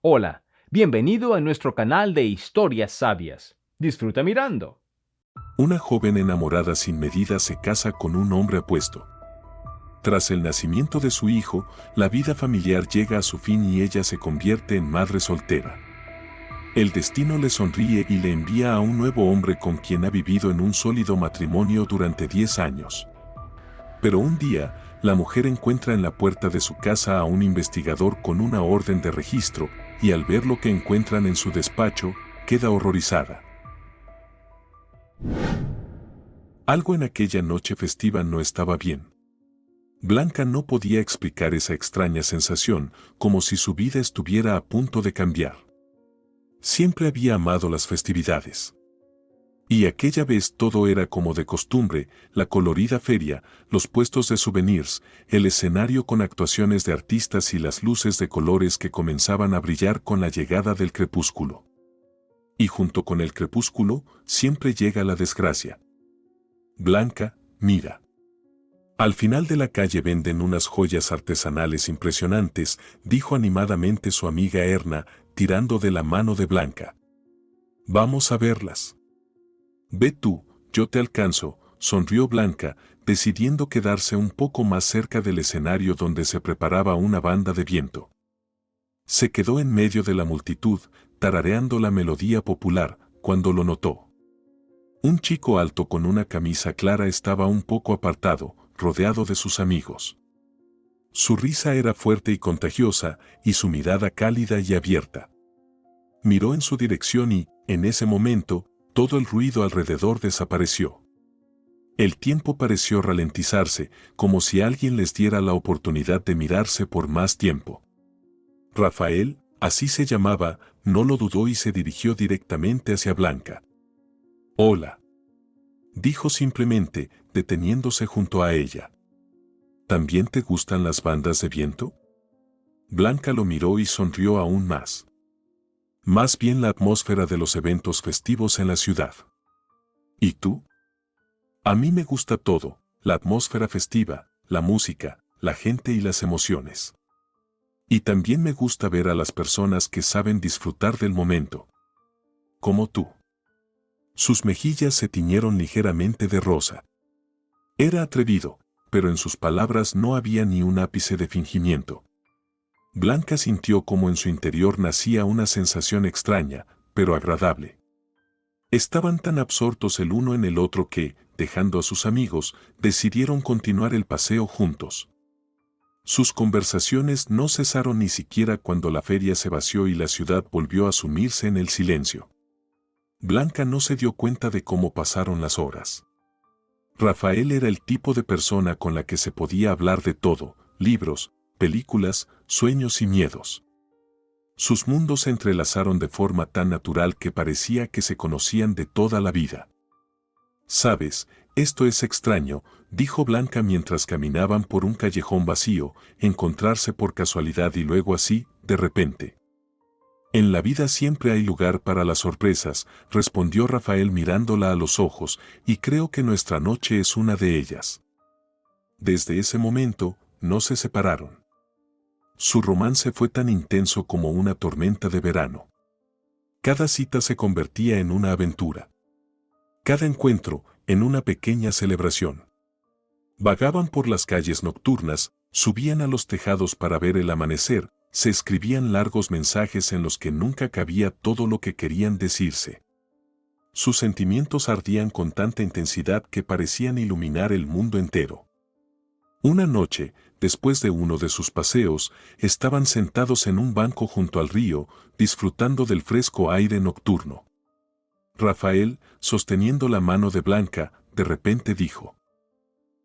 Hola, bienvenido a nuestro canal de historias sabias. Disfruta mirando. Una joven enamorada sin medida se casa con un hombre apuesto. Tras el nacimiento de su hijo, la vida familiar llega a su fin y ella se convierte en madre soltera. El destino le sonríe y le envía a un nuevo hombre con quien ha vivido en un sólido matrimonio durante 10 años. Pero un día, la mujer encuentra en la puerta de su casa a un investigador con una orden de registro, y al ver lo que encuentran en su despacho, queda horrorizada. Algo en aquella noche festiva no estaba bien. Blanca no podía explicar esa extraña sensación, como si su vida estuviera a punto de cambiar. Siempre había amado las festividades. Y aquella vez todo era como de costumbre: la colorida feria, los puestos de souvenirs, el escenario con actuaciones de artistas y las luces de colores que comenzaban a brillar con la llegada del crepúsculo. Y junto con el crepúsculo, siempre llega la desgracia. Blanca, mira. Al final de la calle venden unas joyas artesanales impresionantes, dijo animadamente su amiga Erna, tirando de la mano de Blanca. Vamos a verlas. Ve tú, yo te alcanzo, sonrió Blanca, decidiendo quedarse un poco más cerca del escenario donde se preparaba una banda de viento. Se quedó en medio de la multitud, tarareando la melodía popular, cuando lo notó. Un chico alto con una camisa clara estaba un poco apartado, rodeado de sus amigos. Su risa era fuerte y contagiosa, y su mirada cálida y abierta. Miró en su dirección y, en ese momento, todo el ruido alrededor desapareció. El tiempo pareció ralentizarse, como si alguien les diera la oportunidad de mirarse por más tiempo. Rafael, así se llamaba, no lo dudó y se dirigió directamente hacia Blanca. «Hola», dijo simplemente, deteniéndose junto a ella. ¿También te gustan las bandas de viento? Blanca lo miró y sonrió aún más. Más bien la atmósfera de los eventos festivos en la ciudad. ¿Y tú? A mí me gusta todo: la atmósfera festiva, la música, la gente y las emociones. Y también me gusta ver a las personas que saben disfrutar del momento. Como tú. Sus mejillas se tiñeron ligeramente de rosa. Era atrevido, pero en sus palabras no había ni un ápice de fingimiento. Blanca sintió como en su interior nacía una sensación extraña, pero agradable. Estaban tan absortos el uno en el otro que, dejando a sus amigos, decidieron continuar el paseo juntos. Sus conversaciones no cesaron ni siquiera cuando la feria se vació y la ciudad volvió a sumirse en el silencio. Blanca no se dio cuenta de cómo pasaron las horas. Rafael era el tipo de persona con la que se podía hablar de todo: libros, películas, sueños y miedos. Sus mundos se entrelazaron de forma tan natural que parecía que se conocían de toda la vida. «Sabes, esto es extraño», dijo Blanca mientras caminaban por un callejón vacío, «encontrarse por casualidad y luego así, de repente». «En la vida siempre hay lugar para las sorpresas», respondió Rafael mirándola a los ojos, «y creo que nuestra noche es una de ellas». Desde ese momento, no se separaron. Su romance fue tan intenso como una tormenta de verano. Cada cita se convertía en una aventura. Cada encuentro, en una pequeña celebración. Vagaban por las calles nocturnas, subían a los tejados para ver el amanecer, se escribían largos mensajes en los que nunca cabía todo lo que querían decirse. Sus sentimientos ardían con tanta intensidad que parecían iluminar el mundo entero. Una noche, después de uno de sus paseos, estaban sentados en un banco junto al río, disfrutando del fresco aire nocturno. Rafael, sosteniendo la mano de Blanca, de repente dijo: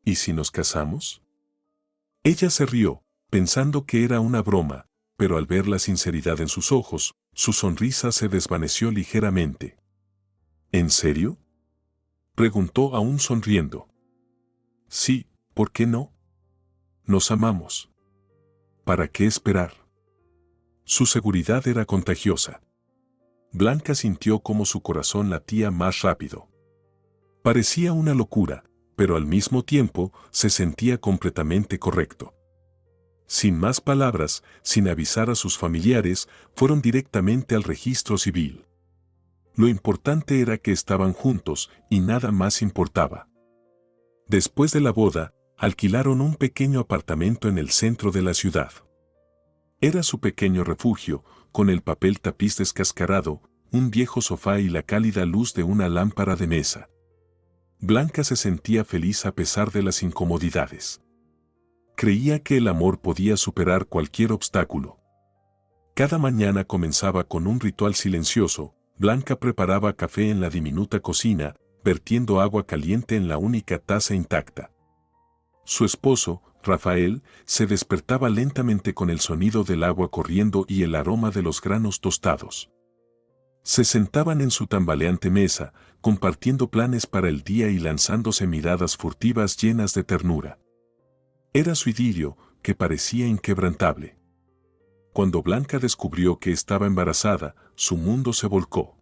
«¿Y si nos casamos?». Ella se rió, pensando que era una broma, pero al ver la sinceridad en sus ojos, su sonrisa se desvaneció ligeramente. «¿En serio?», preguntó aún sonriendo. «Sí, ¿por qué no? Nos amamos. ¿Para qué esperar?». Su seguridad era contagiosa. Blanca sintió como su corazón latía más rápido. Parecía una locura, pero al mismo tiempo se sentía completamente correcto. Sin más palabras, sin avisar a sus familiares, fueron directamente al registro civil. Lo importante era que estaban juntos y nada más importaba. Después de la boda, alquilaron un pequeño apartamento en el centro de la ciudad. Era su pequeño refugio, con el papel tapiz descascarado, un viejo sofá y la cálida luz de una lámpara de mesa. Blanca se sentía feliz a pesar de las incomodidades. Creía que el amor podía superar cualquier obstáculo. Cada mañana comenzaba con un ritual silencioso. Blanca preparaba café en la diminuta cocina, vertiendo agua caliente en la única taza intacta. Su esposo, Rafael, se despertaba lentamente con el sonido del agua corriendo y el aroma de los granos tostados. Se sentaban en su tambaleante mesa, compartiendo planes para el día y lanzándose miradas furtivas llenas de ternura. Era su idilio, que parecía inquebrantable. Cuando Blanca descubrió que estaba embarazada, su mundo se volcó.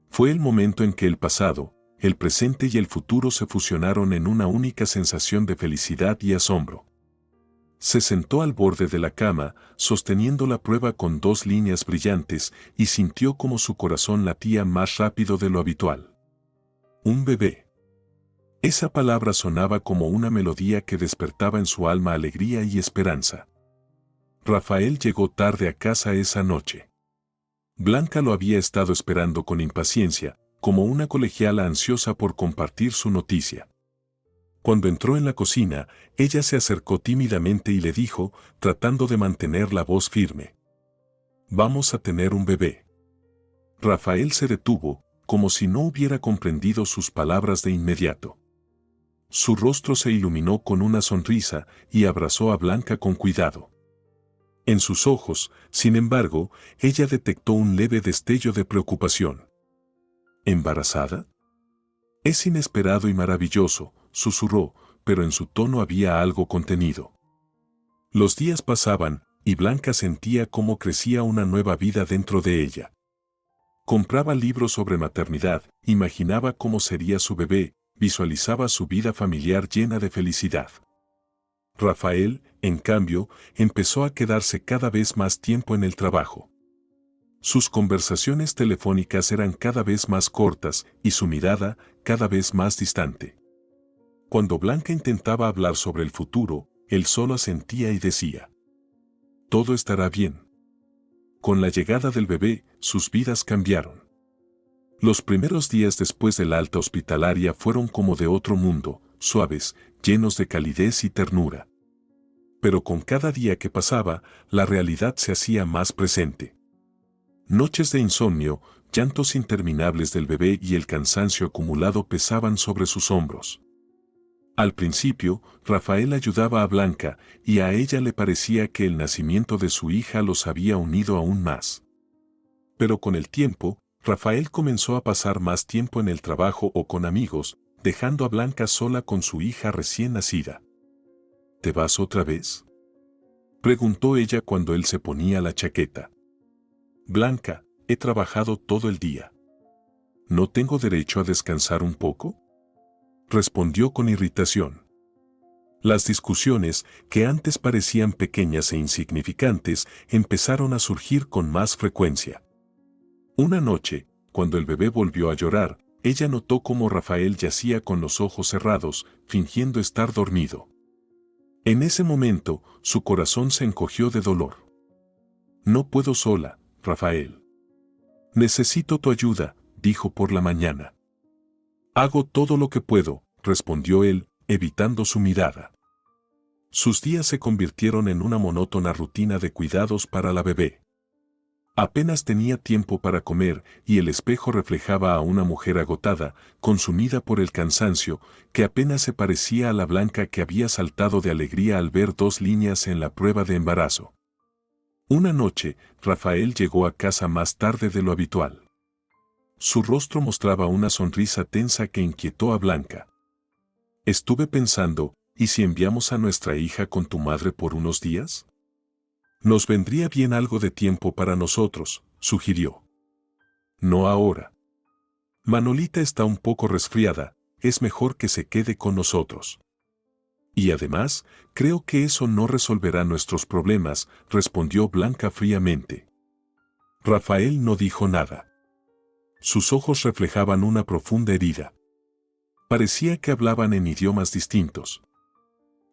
Fue el momento en que el pasado, el presente y el futuro se fusionaron en una única sensación de felicidad y asombro. Se sentó al borde de la cama, sosteniendo la prueba con 2 líneas brillantes, y sintió como su corazón latía más rápido de lo habitual. Un bebé. Esa palabra sonaba como una melodía que despertaba en su alma alegría y esperanza. Rafael llegó tarde a casa esa noche. Blanca lo había estado esperando con impaciencia, como una colegiala ansiosa por compartir su noticia. Cuando entró en la cocina, ella se acercó tímidamente y le dijo, tratando de mantener la voz firme: «Vamos a tener un bebé». Rafael se detuvo, como si no hubiera comprendido sus palabras de inmediato. Su rostro se iluminó con una sonrisa y abrazó a Blanca con cuidado. En sus ojos, sin embargo, ella detectó un leve destello de preocupación. ¿Embarazada? Es inesperado y maravilloso, susurró, pero en su tono había algo contenido. Los días pasaban, y Blanca sentía cómo crecía una nueva vida dentro de ella. Compraba libros sobre maternidad, imaginaba cómo sería su bebé, visualizaba su vida familiar llena de felicidad. Rafael, en cambio, empezó a quedarse cada vez más tiempo en el trabajo. Sus conversaciones telefónicas eran cada vez más cortas y su mirada cada vez más distante. Cuando Blanca intentaba hablar sobre el futuro, él solo asentía y decía: «Todo estará bien». Con la llegada del bebé, sus vidas cambiaron. Los primeros días después del alta hospitalaria fueron como de otro mundo, suaves, llenos de calidez y ternura. Pero con cada día que pasaba, la realidad se hacía más presente. Noches de insomnio, llantos interminables del bebé y el cansancio acumulado pesaban sobre sus hombros. Al principio, Rafael ayudaba a Blanca, y a ella le parecía que el nacimiento de su hija los había unido aún más. Pero con el tiempo, Rafael comenzó a pasar más tiempo en el trabajo o con amigos, dejando a Blanca sola con su hija recién nacida. ¿Te vas otra vez?, preguntó ella cuando él se ponía la chaqueta. «Blanca, he trabajado todo el día. ¿No tengo derecho a descansar un poco?», respondió con irritación. Las discusiones, que antes parecían pequeñas e insignificantes, empezaron a surgir con más frecuencia. Una noche, cuando el bebé volvió a llorar, ella notó cómo Rafael yacía con los ojos cerrados, fingiendo estar dormido. En ese momento, su corazón se encogió de dolor. «No puedo sola, Rafael. Necesito tu ayuda», dijo por la mañana. «Hago todo lo que puedo», respondió él, evitando su mirada. Sus días se convirtieron en una monótona rutina de cuidados para la bebé. Apenas tenía tiempo para comer y el espejo reflejaba a una mujer agotada, consumida por el cansancio, que apenas se parecía a la Blanca que había saltado de alegría al ver 2 líneas en la prueba de embarazo. Una noche, Rafael llegó a casa más tarde de lo habitual. Su rostro mostraba una sonrisa tensa que inquietó a Blanca. «Estuve pensando, ¿y si enviamos a nuestra hija con tu madre por unos días? Nos vendría bien algo de tiempo para nosotros», sugirió. «No ahora. Manolita está un poco resfriada, es mejor que se quede con nosotros». Y además, creo que eso no resolverá nuestros problemas, respondió Blanca fríamente. Rafael no dijo nada. Sus ojos reflejaban una profunda herida. Parecía que hablaban en idiomas distintos.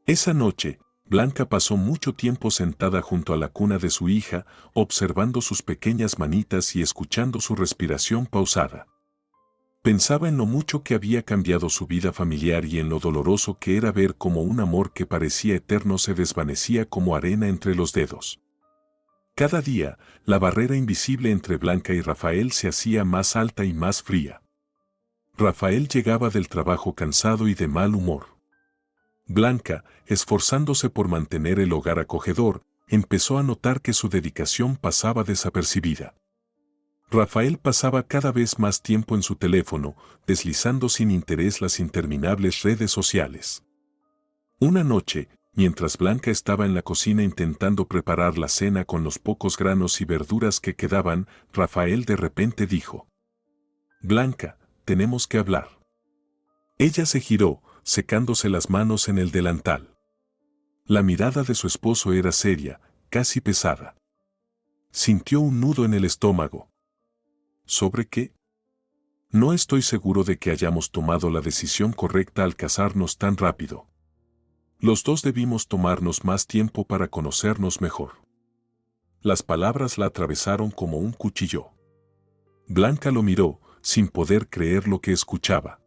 Esa noche, Blanca pasó mucho tiempo sentada junto a la cuna de su hija, observando sus pequeñas manitas y escuchando su respiración pausada. Pensaba en lo mucho que había cambiado su vida familiar y en lo doloroso que era ver cómo un amor que parecía eterno se desvanecía como arena entre los dedos. Cada día, la barrera invisible entre Blanca y Rafael se hacía más alta y más fría. Rafael llegaba del trabajo cansado y de mal humor. Blanca, esforzándose por mantener el hogar acogedor, empezó a notar que su dedicación pasaba desapercibida. Rafael pasaba cada vez más tiempo en su teléfono, deslizando sin interés las interminables redes sociales. Una noche, mientras Blanca estaba en la cocina intentando preparar la cena con los pocos granos y verduras que quedaban, Rafael de repente dijo: «Blanca, tenemos que hablar». Ella se giró, secándose las manos en el delantal. La mirada de su esposo era seria, casi pesada. Sintió un nudo en el estómago. ¿Sobre qué? No estoy seguro de que hayamos tomado la decisión correcta al casarnos tan rápido. Los dos debimos tomarnos más tiempo para conocernos mejor. Las palabras la atravesaron como un cuchillo. Blanca lo miró, sin poder creer lo que escuchaba.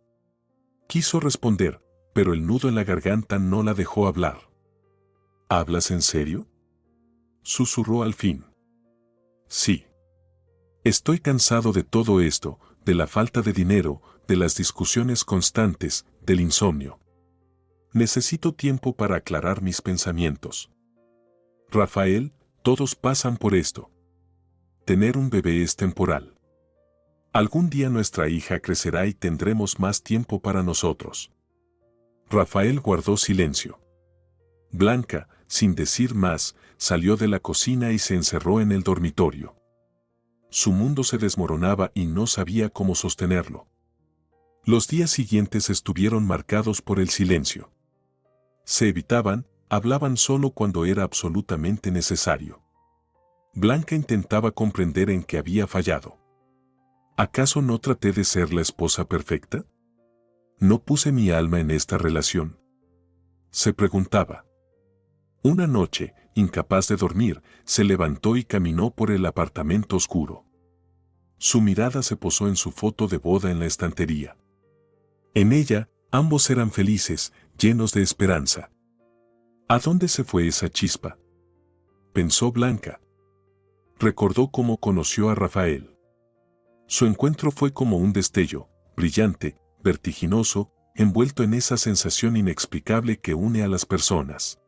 Quiso responder, pero el nudo en la garganta no la dejó hablar. ¿Hablas en serio?, susurró al fin. Sí. Estoy cansado de todo esto, de la falta de dinero, de las discusiones constantes, del insomnio. Necesito tiempo para aclarar mis pensamientos. Rafael, todos pasan por esto. Tener un bebé es temporal. Algún día nuestra hija crecerá y tendremos más tiempo para nosotros. Rafael guardó silencio. Blanca, sin decir más, salió de la cocina y se encerró en el dormitorio. Su mundo se desmoronaba y no sabía cómo sostenerlo. Los días siguientes estuvieron marcados por el silencio. Se evitaban, hablaban solo cuando era absolutamente necesario. Blanca intentaba comprender en qué había fallado. ¿Acaso no traté de ser la esposa perfecta? ¿No puse mi alma en esta relación?, se preguntaba. Una noche, incapaz de dormir, se levantó y caminó por el apartamento oscuro. Su mirada se posó en su foto de boda en la estantería. En ella, ambos eran felices, llenos de esperanza. ¿A dónde se fue esa chispa?, pensó Blanca. Recordó cómo conoció a Rafael. Su encuentro fue como un destello, brillante, vertiginoso, envuelto en esa sensación inexplicable que une a las personas.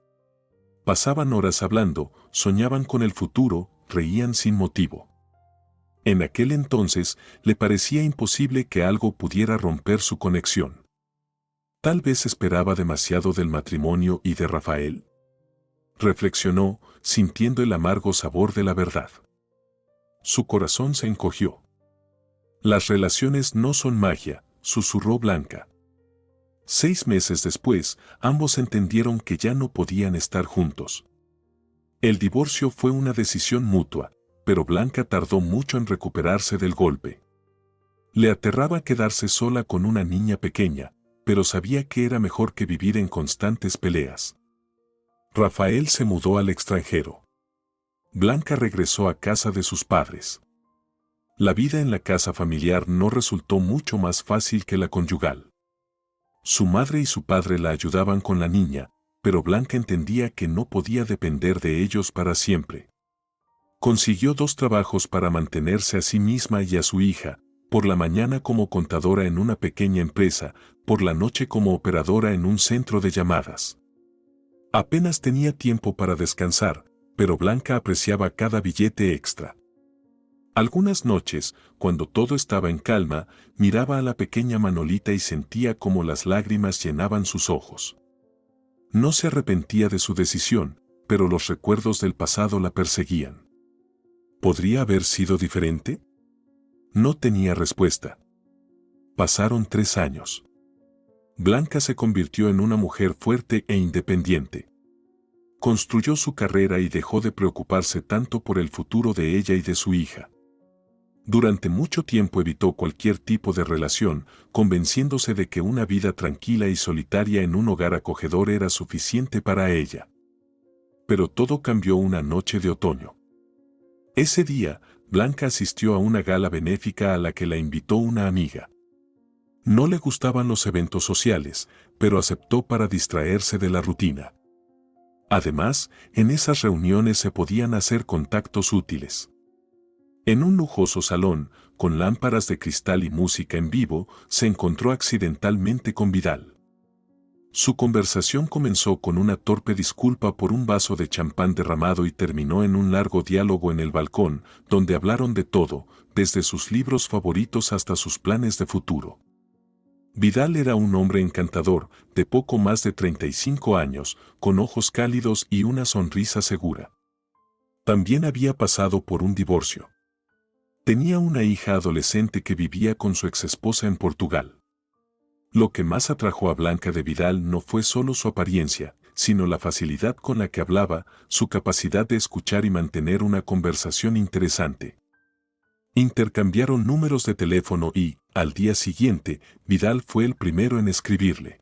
Pasaban horas hablando, soñaban con el futuro, reían sin motivo. En aquel entonces, le parecía imposible que algo pudiera romper su conexión. Tal vez esperaba demasiado del matrimonio y de Rafael. Reflexionó, sintiendo el amargo sabor de la verdad. Su corazón se encogió. Las relaciones no son magia, susurró Blanca. 6 meses después, ambos entendieron que ya no podían estar juntos. El divorcio fue una decisión mutua, pero Blanca tardó mucho en recuperarse del golpe. Le aterraba quedarse sola con una niña pequeña, pero sabía que era mejor que vivir en constantes peleas. Rafael se mudó al extranjero. Blanca regresó a casa de sus padres. La vida en la casa familiar no resultó mucho más fácil que la conyugal. Su madre y su padre la ayudaban con la niña, pero Blanca entendía que no podía depender de ellos para siempre. Consiguió 2 trabajos para mantenerse a sí misma y a su hija, por la mañana como contadora en una pequeña empresa, por la noche como operadora en un centro de llamadas. Apenas tenía tiempo para descansar, pero Blanca apreciaba cada billete extra. Algunas noches, cuando todo estaba en calma, miraba a la pequeña Manolita y sentía como las lágrimas llenaban sus ojos. No se arrepentía de su decisión, pero los recuerdos del pasado la perseguían. ¿Podría haber sido diferente? No tenía respuesta. Pasaron 3 años. Blanca se convirtió en una mujer fuerte e independiente. Construyó su carrera y dejó de preocuparse tanto por el futuro de ella y de su hija. Durante mucho tiempo evitó cualquier tipo de relación, convenciéndose de que una vida tranquila y solitaria en un hogar acogedor era suficiente para ella. Pero todo cambió una noche de otoño. Ese día, Blanca asistió a una gala benéfica a la que la invitó una amiga. No le gustaban los eventos sociales, pero aceptó para distraerse de la rutina. Además, en esas reuniones se podían hacer contactos útiles. En un lujoso salón, con lámparas de cristal y música en vivo, se encontró accidentalmente con Vidal. Su conversación comenzó con una torpe disculpa por un vaso de champán derramado y terminó en un largo diálogo en el balcón, donde hablaron de todo, desde sus libros favoritos hasta sus planes de futuro. Vidal era un hombre encantador, de poco más de 35 años, con ojos cálidos y una sonrisa segura. También había pasado por un divorcio. Tenía una hija adolescente que vivía con su exesposa en Portugal. Lo que más atrajo a Blanca de Vidal no fue solo su apariencia, sino la facilidad con la que hablaba, su capacidad de escuchar y mantener una conversación interesante. Intercambiaron números de teléfono y, al día siguiente, Vidal fue el primero en escribirle.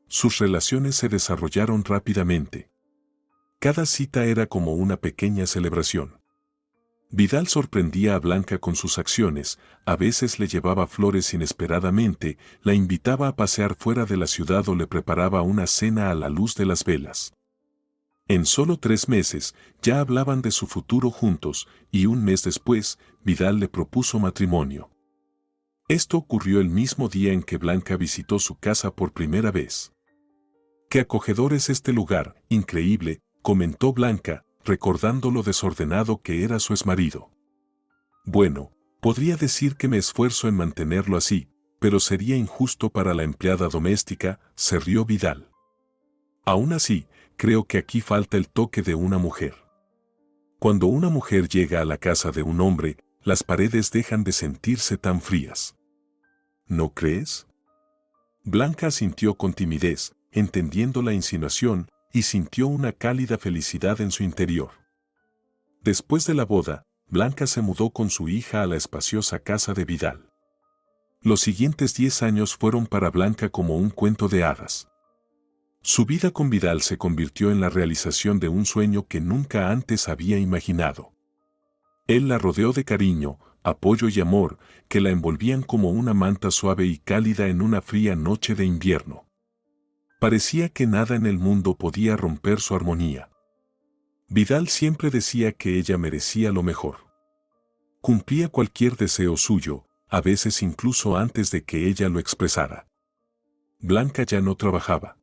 Sus relaciones se desarrollaron rápidamente. Cada cita era como una pequeña celebración. Vidal sorprendía a Blanca con sus acciones, a veces le llevaba flores inesperadamente, la invitaba a pasear fuera de la ciudad o le preparaba una cena a la luz de las velas. En solo 3 meses, ya hablaban de su futuro juntos, y un mes después, Vidal le propuso matrimonio. Esto ocurrió el mismo día en que Blanca visitó su casa por primera vez. «Qué acogedor es este lugar, increíble», comentó Blanca, recordando lo desordenado que era su exmarido. «Bueno, podría decir que me esfuerzo en mantenerlo así, pero sería injusto para la empleada doméstica», se rió Vidal. «Aún así, creo que aquí falta el toque de una mujer. Cuando una mujer llega a la casa de un hombre, las paredes dejan de sentirse tan frías. ¿No crees?». Blanca asintió con timidez, entendiendo la insinuación, y sintió una cálida felicidad en su interior. Después de la boda, Blanca se mudó con su hija a la espaciosa casa de Vidal. Los siguientes 10 años fueron para Blanca como un cuento de hadas. Su vida con Vidal se convirtió en la realización de un sueño que nunca antes había imaginado. Él la rodeó de cariño, apoyo y amor, que la envolvían como una manta suave y cálida en una fría noche de invierno. Parecía que nada en el mundo podía romper su armonía. Vidal siempre decía que ella merecía lo mejor. Cumplía cualquier deseo suyo, a veces incluso antes de que ella lo expresara. Blanca ya no trabajaba.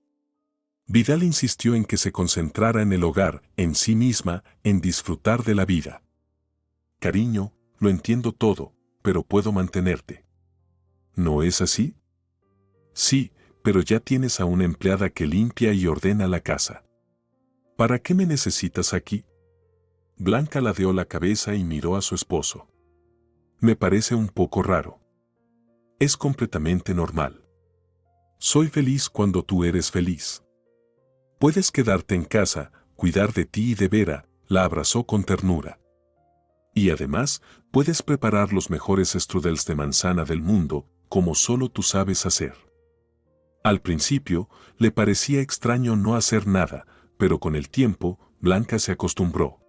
Vidal insistió en que se concentrara en el hogar, en sí misma, en disfrutar de la vida. «Cariño, lo entiendo todo, pero puedo mantenerte». «¿No es así?». «Sí, pero ya tienes a una empleada que limpia y ordena la casa. ¿Para qué me necesitas aquí?». Blanca ladeó la cabeza y miró a su esposo. «Me parece un poco raro». «Es completamente normal. Soy feliz cuando tú eres feliz. Puedes quedarte en casa, cuidar de ti y de Vera», la abrazó con ternura. «Y además, puedes preparar los mejores strudels de manzana del mundo, como solo tú sabes hacer». Al principio, le parecía extraño no hacer nada, pero con el tiempo, Blanca se acostumbró.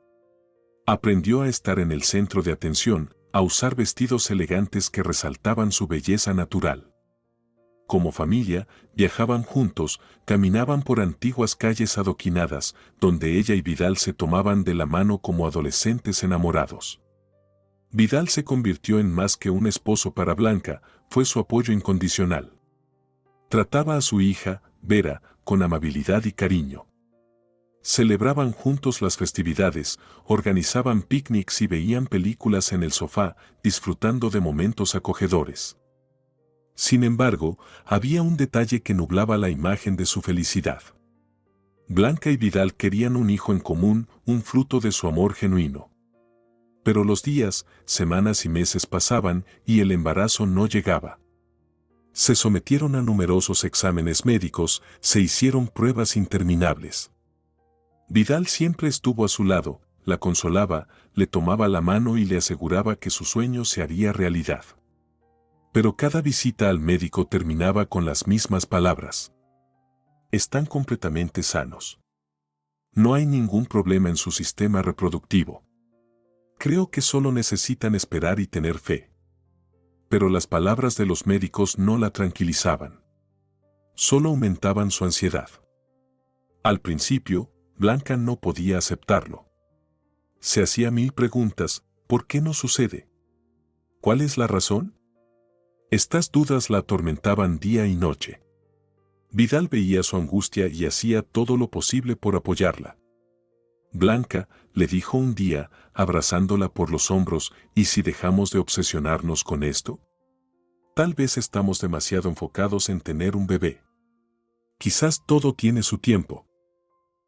Aprendió a estar en el centro de atención, a usar vestidos elegantes que resaltaban su belleza natural. Como familia, viajaban juntos, caminaban por antiguas calles adoquinadas, donde ella y Vidal se tomaban de la mano como adolescentes enamorados. Vidal se convirtió en más que un esposo para Blanca, fue su apoyo incondicional. Trataba a su hija, Vera, con amabilidad y cariño. Celebraban juntos las festividades, organizaban picnics y veían películas en el sofá, disfrutando de momentos acogedores. Sin embargo, había un detalle que nublaba la imagen de su felicidad. Blanca y Vidal querían un hijo en común, un fruto de su amor genuino. Pero los días, semanas y meses pasaban y el embarazo no llegaba. Se sometieron a numerosos exámenes médicos, se hicieron pruebas interminables. Vidal siempre estuvo a su lado, la consolaba, le tomaba la mano y le aseguraba que su sueño se haría realidad. Pero cada visita al médico terminaba con las mismas palabras. Están completamente sanos. No hay ningún problema en su sistema reproductivo. Creo que solo necesitan esperar y tener fe. Pero las palabras de los médicos no la tranquilizaban. Solo aumentaban su ansiedad. Al principio, Blanca no podía aceptarlo. Se hacía mil preguntas: ¿por qué no sucede? ¿Cuál es la razón? Estas dudas la atormentaban día y noche. Vidal veía su angustia y hacía todo lo posible por apoyarla. Blanca, le dijo un día, abrazándola por los hombros, ¿y si dejamos de obsesionarnos con esto? Tal vez estamos demasiado enfocados en tener un bebé. Quizás todo tiene su tiempo.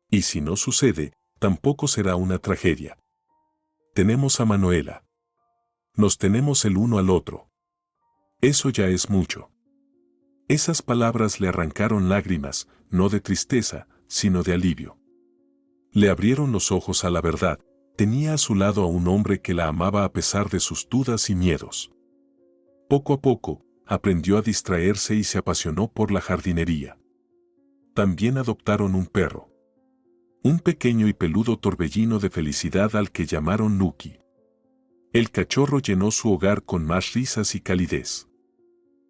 Y si no sucede, tampoco será una tragedia. Tenemos a Manuela. Nos tenemos el uno al otro. Eso ya es mucho. Esas palabras le arrancaron lágrimas, no de tristeza, sino de alivio. Le abrieron los ojos a la verdad. Tenía a su lado a un hombre que la amaba a pesar de sus dudas y miedos. Poco a poco, aprendió a distraerse y se apasionó por la jardinería. También adoptaron un perro. Un pequeño y peludo torbellino de felicidad al que llamaron Nuki. El cachorro llenó su hogar con más risas y calidez.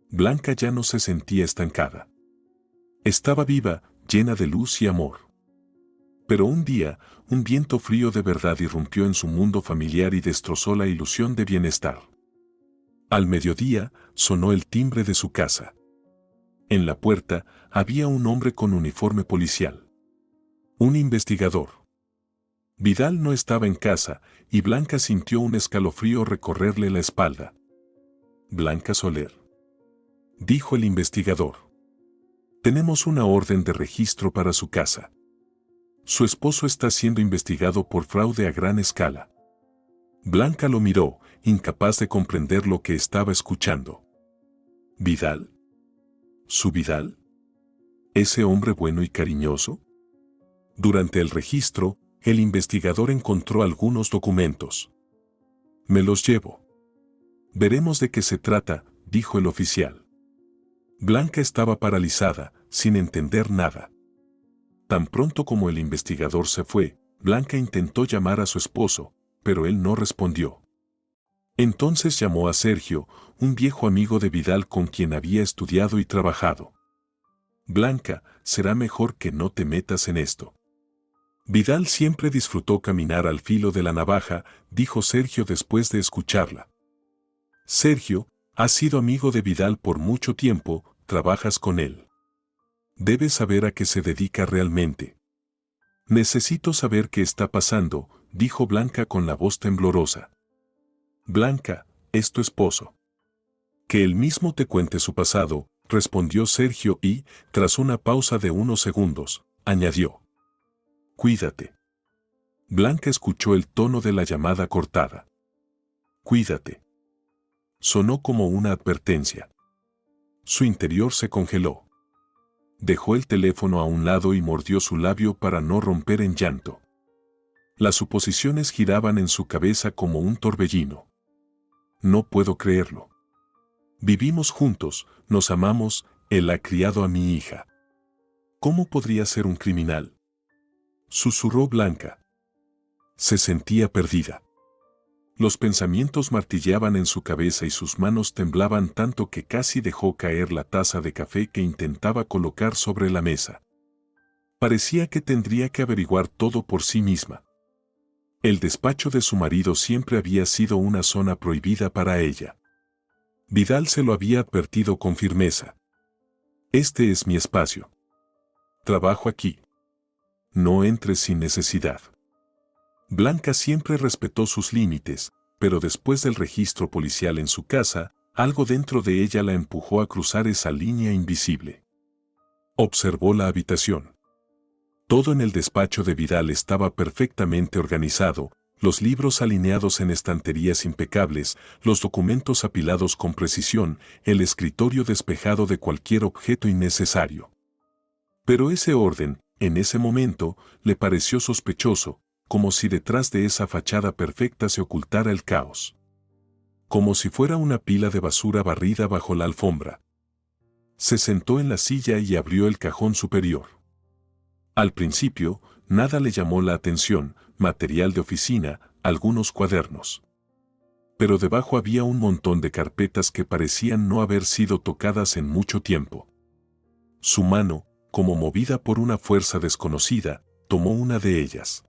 Blanca ya no se sentía estancada. Estaba viva, llena de luz y amor. Pero un día, un viento frío de verdad irrumpió en su mundo familiar y destrozó la ilusión de bienestar. Al mediodía, sonó el timbre de su casa. En la puerta, había un hombre con uniforme policial. Un investigador. Vidal no estaba en casa, y Blanca sintió un escalofrío recorrerle la espalda. Blanca Soler, dijo el investigador. Tenemos una orden de registro para su casa. Su esposo está siendo investigado por fraude a gran escala. Blanca lo miró, incapaz de comprender lo que estaba escuchando. ¿Vidal? ¿Su Vidal? ¿Ese hombre bueno y cariñoso? Durante el registro, el investigador encontró algunos documentos. Me los llevo. Veremos de qué se trata, dijo el oficial. Blanca estaba paralizada, sin entender nada. Tan pronto como el investigador se fue, Blanca intentó llamar a su esposo, pero él no respondió. Entonces llamó a Sergio, un viejo amigo de Vidal con quien había estudiado y trabajado. Blanca, será mejor que no te metas en esto. Vidal siempre disfrutó caminar al filo de la navaja, dijo Sergio después de escucharla. Sergio, has sido amigo de Vidal por mucho tiempo, trabajas con él. Debes saber a qué se dedica realmente. Necesito saber qué está pasando, dijo Blanca con la voz temblorosa. Blanca, es tu esposo. Que él mismo te cuente su pasado, respondió Sergio y, tras una pausa de unos segundos, añadió. Cuídate. Blanca escuchó el tono de la llamada cortada. Cuídate. Sonó como una advertencia. Su interior se congeló. Dejó el teléfono a un lado y mordió su labio para no romper en llanto. Las suposiciones giraban en su cabeza como un torbellino. No puedo creerlo. Vivimos juntos, nos amamos, él ha criado a mi hija. ¿Cómo podría ser un criminal? Susurró Blanca. Se sentía perdida. Los pensamientos martilleaban en su cabeza y sus manos temblaban tanto que casi dejó caer la taza de café que intentaba colocar sobre la mesa. Parecía que tendría que averiguar todo por sí misma. El despacho de su marido siempre había sido una zona prohibida para ella. Vidal se lo había advertido con firmeza. Este es mi espacio. Trabajo aquí. No entres sin necesidad. Blanca siempre respetó sus límites, pero después del registro policial en su casa, algo dentro de ella la empujó a cruzar esa línea invisible. Observó la habitación. Todo en el despacho de Vidal estaba perfectamente organizado, los libros alineados en estanterías impecables, los documentos apilados con precisión, el escritorio despejado de cualquier objeto innecesario. Pero ese orden, en ese momento, le pareció sospechoso, como si detrás de esa fachada perfecta se ocultara el caos. Como si fuera una pila de basura barrida bajo la alfombra. Se sentó en la silla y abrió el cajón superior. Al principio, nada le llamó la atención, material de oficina, algunos cuadernos. Pero debajo había un montón de carpetas que parecían no haber sido tocadas en mucho tiempo. Su mano, como movida por una fuerza desconocida, tomó una de ellas.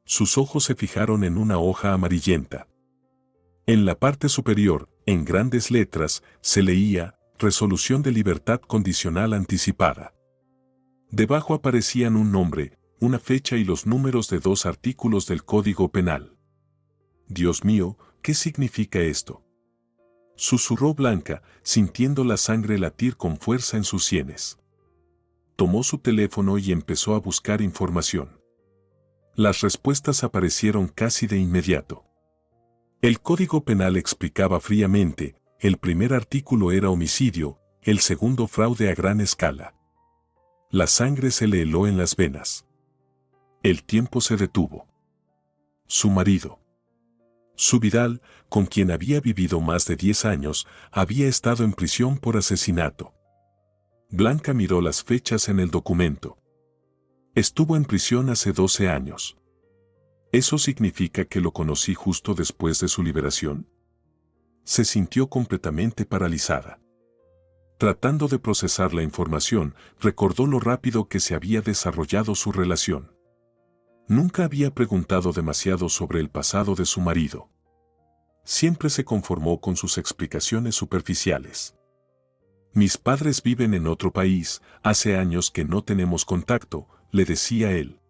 Sus ojos se fijaron en una hoja amarillenta. En la parte superior, en grandes letras, se leía «Resolución de libertad condicional anticipada». Debajo aparecían un nombre, una fecha y los números de 2 artículos del Código Penal. «Dios mío, ¿qué significa esto?», susurró Blanca, sintiendo la sangre latir con fuerza en sus sienes. Tomó su teléfono y empezó a buscar información. Las respuestas aparecieron casi de inmediato. El Código Penal explicaba fríamente, el primer artículo era homicidio, el segundo fraude a gran escala. La sangre se le heló en las venas. El tiempo se detuvo. Su marido. Su Vidal, con quien había vivido más de 10 años, había estado en prisión por asesinato. Blanca miró las fechas en el documento. Estuvo en prisión hace 12 años. ¿Eso significa que lo conocí justo después de su liberación? Se sintió completamente paralizada. Tratando de procesar la información, recordó lo rápido que se había desarrollado su relación. Nunca había preguntado demasiado sobre el pasado de su marido. Siempre se conformó con sus explicaciones superficiales. «Mis padres viven en otro país, hace años que no tenemos contacto», le decía él.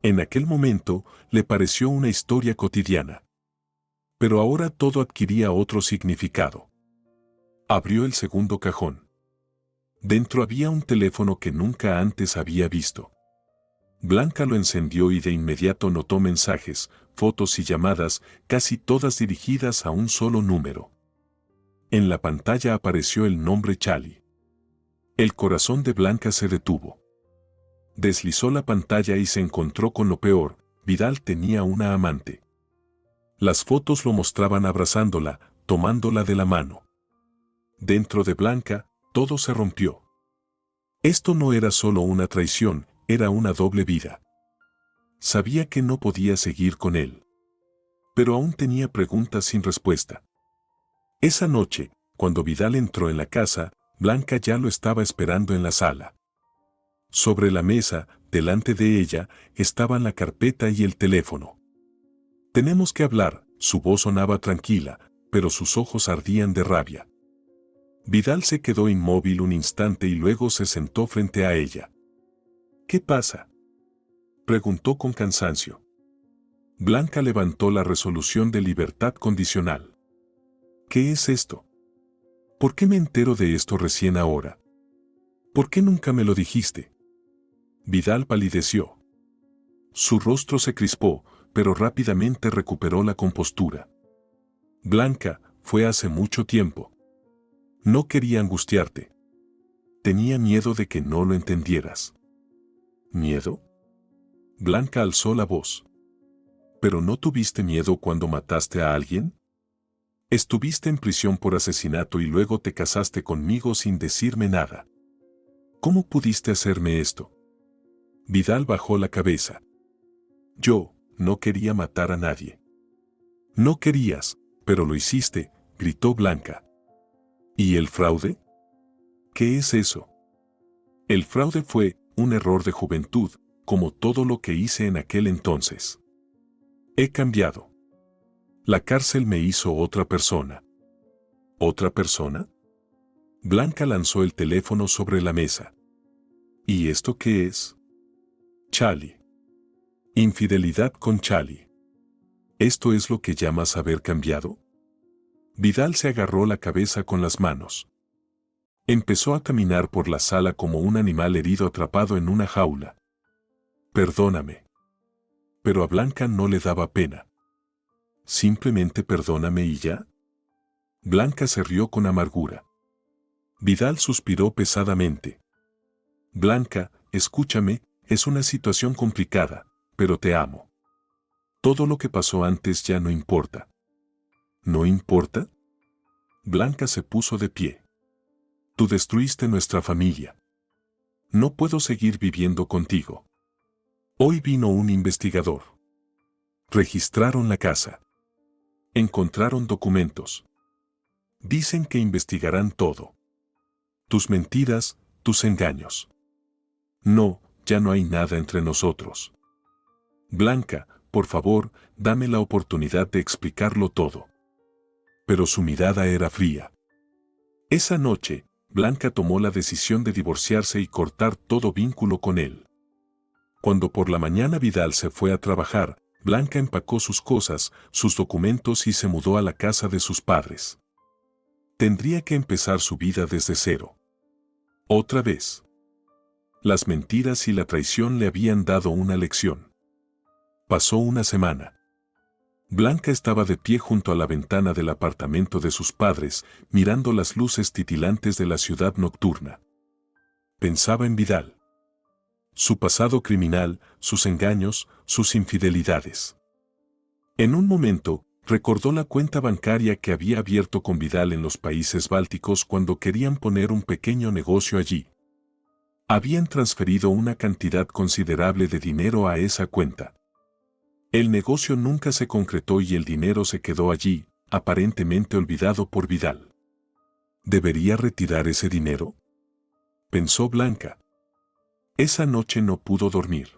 En aquel momento, le pareció una historia cotidiana. Pero ahora todo adquiría otro significado. Abrió el segundo cajón. Dentro había un teléfono que nunca antes había visto. Blanca lo encendió y de inmediato notó mensajes, fotos y llamadas, casi todas dirigidas a un solo número. En la pantalla apareció el nombre Chali. El corazón de Blanca se detuvo. Deslizó la pantalla y se encontró con lo peor: Vidal tenía una amante. Las fotos lo mostraban abrazándola, tomándola de la mano. Dentro de Blanca, todo se rompió. Esto no era solo una traición, era una doble vida. Sabía que no podía seguir con él. Pero aún tenía preguntas sin respuesta. Esa noche, cuando Vidal entró en la casa, Blanca ya lo estaba esperando en la sala. Sobre la mesa, delante de ella, estaban la carpeta y el teléfono. «Tenemos que hablar», su voz sonaba tranquila, pero sus ojos ardían de rabia. Vidal se quedó inmóvil un instante y luego se sentó frente a ella. «¿Qué pasa?», preguntó con cansancio. Blanca levantó la resolución de libertad condicional. «¿Qué es esto? ¿Por qué me entero de esto recién ahora? ¿Por qué nunca me lo dijiste?». Vidal palideció. Su rostro se crispó, pero rápidamente recuperó la compostura. «Blanca, fue hace mucho tiempo. No quería angustiarte. Tenía miedo de que no lo entendieras». «¿Miedo?». Blanca alzó la voz. «¿Pero no tuviste miedo cuando mataste a alguien? Estuviste en prisión por asesinato y luego te casaste conmigo sin decirme nada. ¿Cómo pudiste hacerme esto?». Vidal bajó la cabeza. «Yo no quería matar a nadie». «No querías, pero lo hiciste», gritó Blanca. «¿Y el fraude? ¿Qué es eso?». «El fraude fue un error de juventud, como todo lo que hice en aquel entonces. He cambiado. La cárcel me hizo otra persona». «¿Otra persona?». Blanca lanzó el teléfono sobre la mesa. «¿Y esto qué es?». «Chali. Infidelidad con Chali. ¿Esto es lo que llamas haber cambiado?». Vidal se agarró la cabeza con las manos. Empezó a caminar por la sala como un animal herido atrapado en una jaula. «Perdóname». Pero a Blanca no le daba pena. Simplemente perdóname y ya. Blanca se rió con amargura. Vidal suspiró pesadamente. Blanca, escúchame, es una situación complicada, pero te amo. Todo lo que pasó antes ya no importa. ¿No importa? Blanca se puso de pie. Tú destruiste nuestra familia. No puedo seguir viviendo contigo. Hoy vino un investigador. Registraron la casa. Encontraron documentos. Dicen que investigarán todo. Tus mentiras, tus engaños. No, ya no hay nada entre nosotros. Blanca, por favor, dame la oportunidad de explicarlo todo. Pero su mirada era fría. Esa noche, Blanca tomó la decisión de divorciarse y cortar todo vínculo con él. Cuando por la mañana Vidal se fue a trabajar, Blanca empacó sus cosas, sus documentos y se mudó a la casa de sus padres. Tendría que empezar su vida desde cero. Otra vez. Las mentiras y la traición le habían dado una lección. Pasó una semana. Blanca estaba de pie junto a la ventana del apartamento de sus padres, mirando las luces titilantes de la ciudad nocturna. Pensaba en Vidal. Su pasado criminal, sus engaños, sus infidelidades. En un momento, recordó la cuenta bancaria que había abierto con Vidal en los países bálticos cuando querían poner un pequeño negocio allí. Habían transferido una cantidad considerable de dinero a esa cuenta. El negocio nunca se concretó y el dinero se quedó allí, aparentemente olvidado por Vidal. ¿Debería retirar ese dinero?, pensó Blanca. Esa noche no pudo dormir.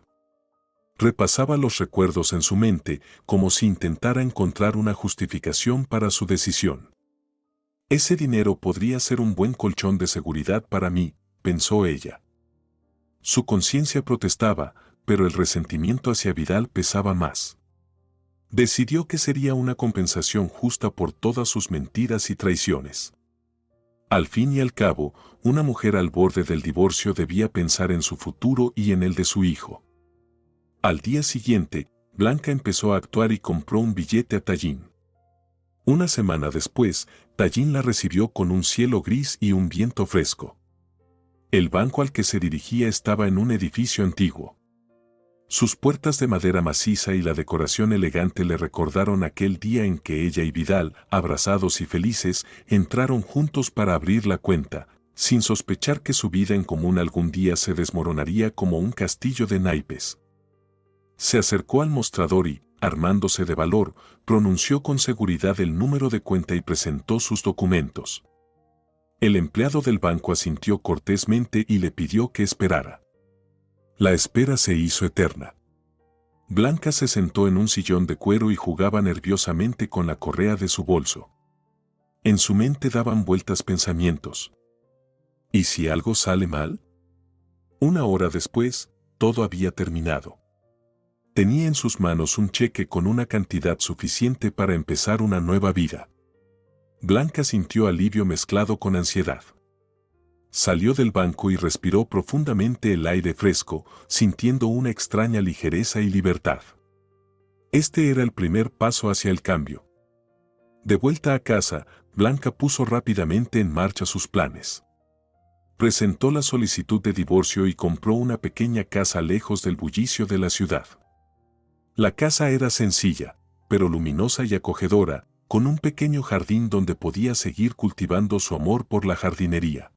Repasaba los recuerdos en su mente como si intentara encontrar una justificación para su decisión. Ese dinero podría ser un buen colchón de seguridad para mí, pensó ella. Su conciencia protestaba, pero el resentimiento hacia Vidal pesaba más. Decidió que sería una compensación justa por todas sus mentiras y traiciones. Al fin y al cabo, una mujer al borde del divorcio debía pensar en su futuro y en el de su hijo. Al día siguiente, Blanca empezó a actuar y compró un billete a Tallin. Una semana después, Tallin la recibió con un cielo gris y un viento fresco. El banco al que se dirigía estaba en un edificio antiguo. Sus puertas de madera maciza y la decoración elegante le recordaron aquel día en que ella y Vidal, abrazados y felices, entraron juntos para abrir la cuenta, sin sospechar que su vida en común algún día se desmoronaría como un castillo de naipes. Se acercó al mostrador y, armándose de valor, pronunció con seguridad el número de cuenta y presentó sus documentos. El empleado del banco asintió cortésmente y le pidió que esperara. La espera se hizo eterna. Blanca se sentó en un sillón de cuero y jugaba nerviosamente con la correa de su bolso. En su mente daban vueltas pensamientos. ¿Y si algo sale mal? Una hora después, todo había terminado. Tenía en sus manos un cheque con una cantidad suficiente para empezar una nueva vida. Blanca sintió alivio mezclado con ansiedad. Salió del banco y respiró profundamente el aire fresco, sintiendo una extraña ligereza y libertad. Este era el primer paso hacia el cambio. De vuelta a casa, Blanca puso rápidamente en marcha sus planes. Presentó la solicitud de divorcio y compró una pequeña casa lejos del bullicio de la ciudad. La casa era sencilla, pero luminosa y acogedora, con un pequeño jardín donde podía seguir cultivando su amor por la jardinería.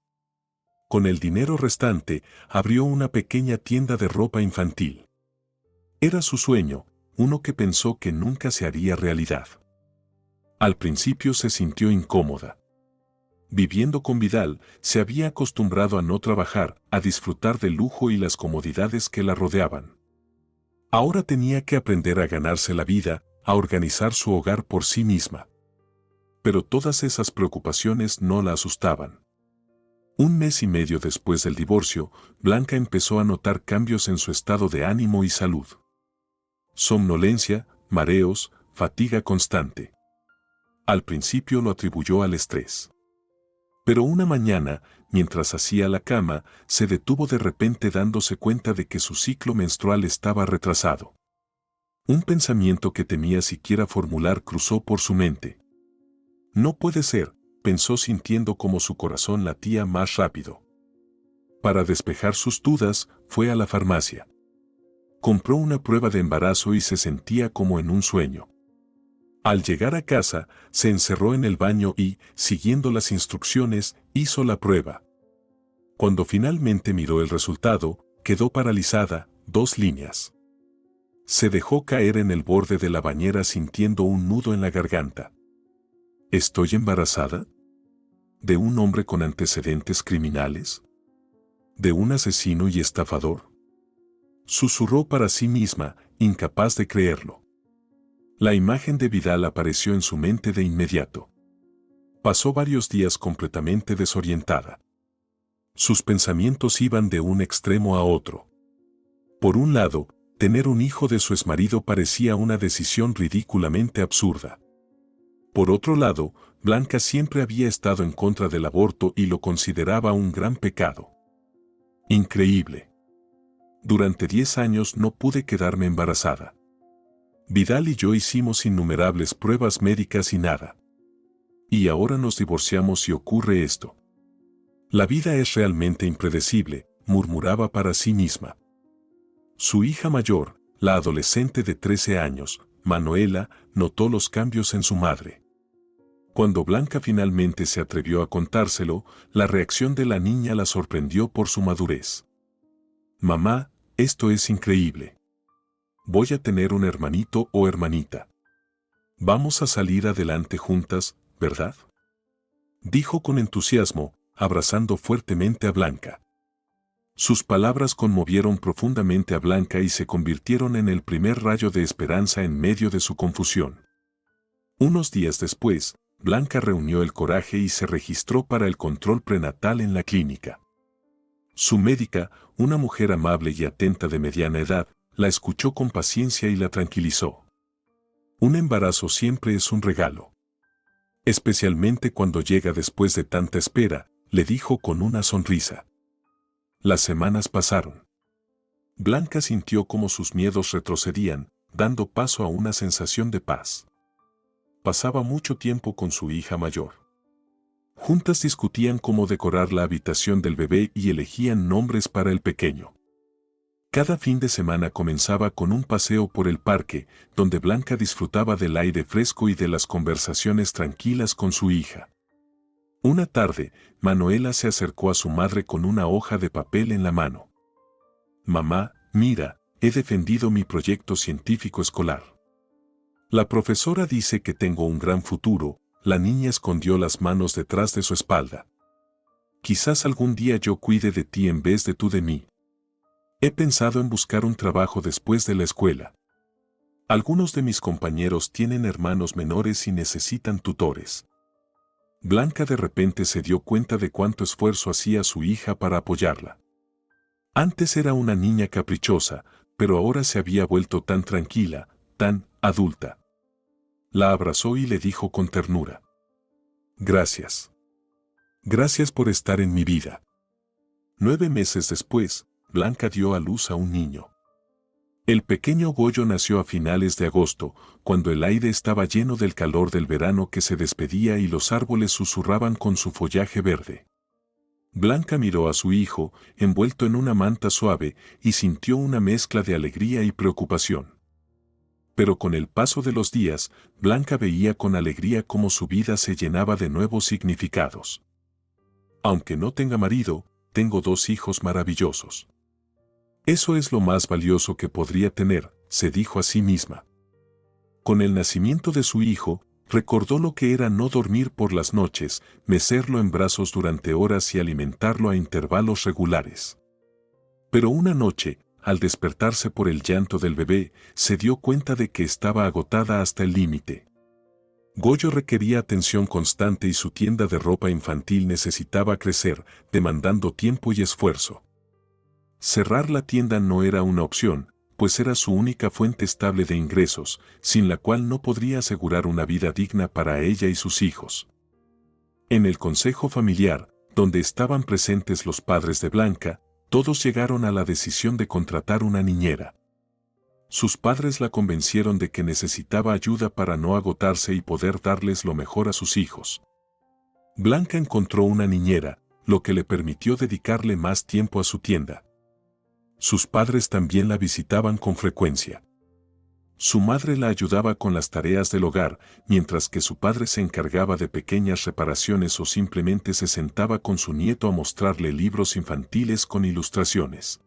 Con el dinero restante, abrió una pequeña tienda de ropa infantil. Era su sueño, uno que pensó que nunca se haría realidad. Al principio se sintió incómoda. Viviendo con Vidal, se había acostumbrado a no trabajar, a disfrutar del lujo y las comodidades que la rodeaban. Ahora tenía que aprender a ganarse la vida, a organizar su hogar por sí misma. Pero todas esas preocupaciones no la asustaban. Un mes y medio después del divorcio, Blanca empezó a notar cambios en su estado de ánimo y salud. Somnolencia, mareos, fatiga constante. Al principio lo atribuyó al estrés. Pero una mañana, mientras hacía la cama, se detuvo de repente dándose cuenta de que su ciclo menstrual estaba retrasado. Un pensamiento que temía siquiera formular cruzó por su mente. No puede ser, pensó sintiendo como su corazón latía más rápido. Para despejar sus dudas, fue a la farmacia. Compró una prueba de embarazo y se sentía como en un sueño. Al llegar a casa, se encerró en el baño y, siguiendo las instrucciones, hizo la prueba. Cuando finalmente miró el resultado, quedó paralizada, 2 líneas. Se dejó caer en el borde de la bañera sintiendo un nudo en la garganta. ¿Estoy embarazada? ¿De un hombre con antecedentes criminales? ¿De un asesino y estafador? Susurró para sí misma, incapaz de creerlo. La imagen de Vidal apareció en su mente de inmediato. Pasó varios días completamente desorientada. Sus pensamientos iban de un extremo a otro. Por un lado, tener un hijo de su exmarido parecía una decisión ridículamente absurda. Por otro lado, Blanca siempre había estado en contra del aborto y lo consideraba un gran pecado. Increíble. Durante 10 años no pude quedarme embarazada. Vidal y yo hicimos innumerables pruebas médicas y nada. Y ahora nos divorciamos y ocurre esto. La vida es realmente impredecible, murmuraba para sí misma. Su hija mayor, la adolescente de 13 años, Manuela, notó los cambios en su madre. Cuando Blanca finalmente se atrevió a contárselo, la reacción de la niña la sorprendió por su madurez. Mamá, esto es increíble. Voy a tener un hermanito o hermanita. Vamos a salir adelante juntas, ¿verdad? Dijo con entusiasmo, abrazando fuertemente a Blanca. Sus palabras conmovieron profundamente a Blanca y se convirtieron en el primer rayo de esperanza en medio de su confusión. Unos días después, Blanca reunió el coraje y se registró para el control prenatal en la clínica. Su médica, una mujer amable y atenta de mediana edad, la escuchó con paciencia y la tranquilizó. Un embarazo siempre es un regalo. Especialmente cuando llega después de tanta espera, le dijo con una sonrisa. Las semanas pasaron. Blanca sintió como sus miedos retrocedían, dando paso a una sensación de paz. Pasaba mucho tiempo con su hija mayor. Juntas discutían cómo decorar la habitación del bebé y elegían nombres para el pequeño. Cada fin de semana comenzaba con un paseo por el parque, donde Blanca disfrutaba del aire fresco y de las conversaciones tranquilas con su hija. Una tarde, Manuela se acercó a su madre con una hoja de papel en la mano. Mamá, mira, he defendido mi proyecto científico escolar. La profesora dice que tengo un gran futuro. La niña escondió las manos detrás de su espalda. Quizás algún día yo cuide de ti en vez de tú de mí. He pensado en buscar un trabajo después de la escuela. Algunos de mis compañeros tienen hermanos menores y necesitan tutores. Blanca de repente se dio cuenta de cuánto esfuerzo hacía su hija para apoyarla. Antes era una niña caprichosa, pero ahora se había vuelto tan tranquila, tan adulta. La abrazó y le dijo con ternura. Gracias. Gracias por estar en mi vida. 9 meses después, Blanca dio a luz a un niño. El pequeño Goyo nació a finales de agosto, cuando el aire estaba lleno del calor del verano que se despedía y los árboles susurraban con su follaje verde. Blanca miró a su hijo, envuelto en una manta suave, y sintió una mezcla de alegría y preocupación. Pero con el paso de los días, Blanca veía con alegría cómo su vida se llenaba de nuevos significados. Aunque no tenga marido, tengo 2 hijos maravillosos. Eso es lo más valioso que podría tener, se dijo a sí misma. Con el nacimiento de su hijo, recordó lo que era no dormir por las noches, mecerlo en brazos durante horas y alimentarlo a intervalos regulares. Pero una noche, al despertarse por el llanto del bebé, se dio cuenta de que estaba agotada hasta el límite. Goyo requería atención constante y su tienda de ropa infantil necesitaba crecer, demandando tiempo y esfuerzo. Cerrar la tienda no era una opción, pues era su única fuente estable de ingresos, sin la cual no podría asegurar una vida digna para ella y sus hijos. En el consejo familiar, donde estaban presentes los padres de Blanca, todos llegaron a la decisión de contratar una niñera. Sus padres la convencieron de que necesitaba ayuda para no agotarse y poder darles lo mejor a sus hijos. Blanca encontró una niñera, lo que le permitió dedicarle más tiempo a su tienda. Sus padres también la visitaban con frecuencia. Su madre la ayudaba con las tareas del hogar, mientras que su padre se encargaba de pequeñas reparaciones o simplemente se sentaba con su nieto a mostrarle libros infantiles con ilustraciones.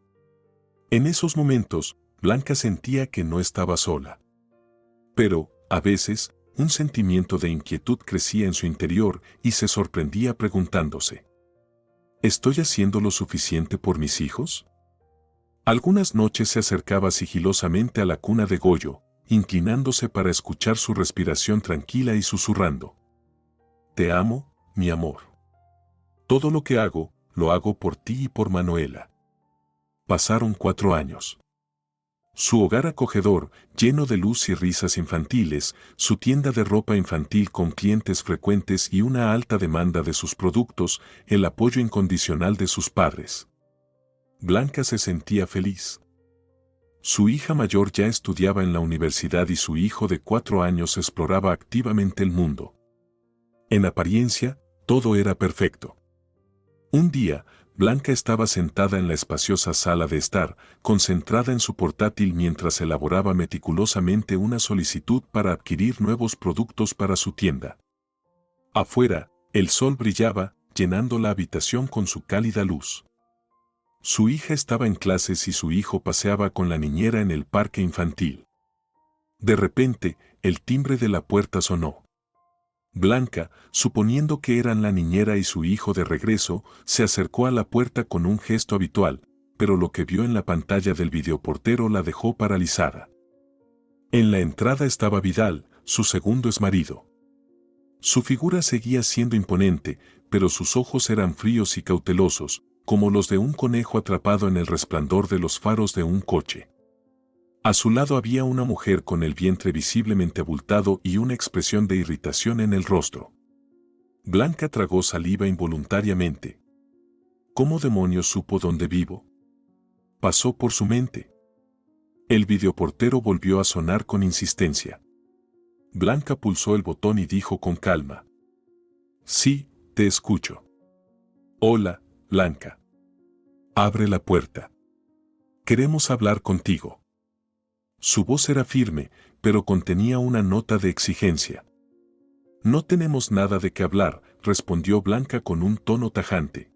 En esos momentos, Blanca sentía que no estaba sola. Pero, a veces, un sentimiento de inquietud crecía en su interior y se sorprendía preguntándose: ¿estoy haciendo lo suficiente por mis hijos? Algunas noches se acercaba sigilosamente a la cuna de Goyo, inclinándose para escuchar su respiración tranquila y susurrando: «Te amo, mi amor. Todo lo que hago, lo hago por ti y por Manuela». Pasaron 4 años. Su hogar acogedor, lleno de luz y risas infantiles, su tienda de ropa infantil con clientes frecuentes y una alta demanda de sus productos, el apoyo incondicional de sus padres. Blanca se sentía feliz. Su hija mayor ya estudiaba en la universidad y su hijo de 4 años exploraba activamente el mundo. En apariencia, todo era perfecto. Un día, Blanca estaba sentada en la espaciosa sala de estar, concentrada en su portátil mientras elaboraba meticulosamente una solicitud para adquirir nuevos productos para su tienda. Afuera, el sol brillaba, llenando la habitación con su cálida luz. Su hija estaba en clases y su hijo paseaba con la niñera en el parque infantil. De repente, el timbre de la puerta sonó. Blanca, suponiendo que eran la niñera y su hijo de regreso, se acercó a la puerta con un gesto habitual, pero lo que vio en la pantalla del videoportero la dejó paralizada. En la entrada estaba Vidal, su segundo exmarido. Su figura seguía siendo imponente, pero sus ojos eran fríos y cautelosos, como los de un conejo atrapado en el resplandor de los faros de un coche. A su lado había una mujer con el vientre visiblemente abultado y una expresión de irritación en el rostro. Blanca tragó saliva involuntariamente. ¿Cómo demonios supo dónde vivo? Pasó por su mente. El videoportero volvió a sonar con insistencia. Blanca pulsó el botón y dijo con calma: «Sí, te escucho». «Hola, Blanca. Abre la puerta. Queremos hablar contigo». Su voz era firme, pero contenía una nota de exigencia. «No tenemos nada de qué hablar», respondió Blanca con un tono tajante.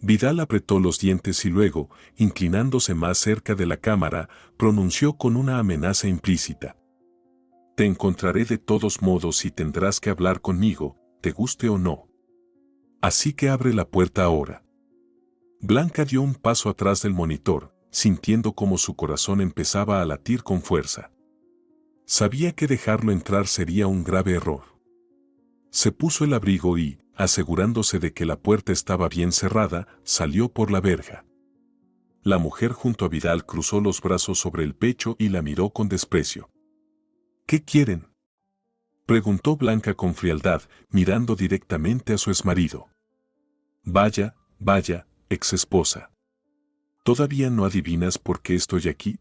Vidal apretó los dientes y luego, inclinándose más cerca de la cámara, pronunció con una amenaza implícita: «Te encontraré de todos modos y tendrás que hablar conmigo, te guste o no. Así que abre la puerta ahora». Blanca dio un paso atrás del monitor, sintiendo como su corazón empezaba a latir con fuerza. Sabía que dejarlo entrar sería un grave error. Se puso el abrigo y, asegurándose de que la puerta estaba bien cerrada, salió por la verja. La mujer junto a Vidal cruzó los brazos sobre el pecho y la miró con desprecio. «¿Qué quieren?», preguntó Blanca con frialdad, mirando directamente a su exmarido. «Vaya, vaya, exesposa. ¿Todavía no adivinas por qué estoy aquí?»,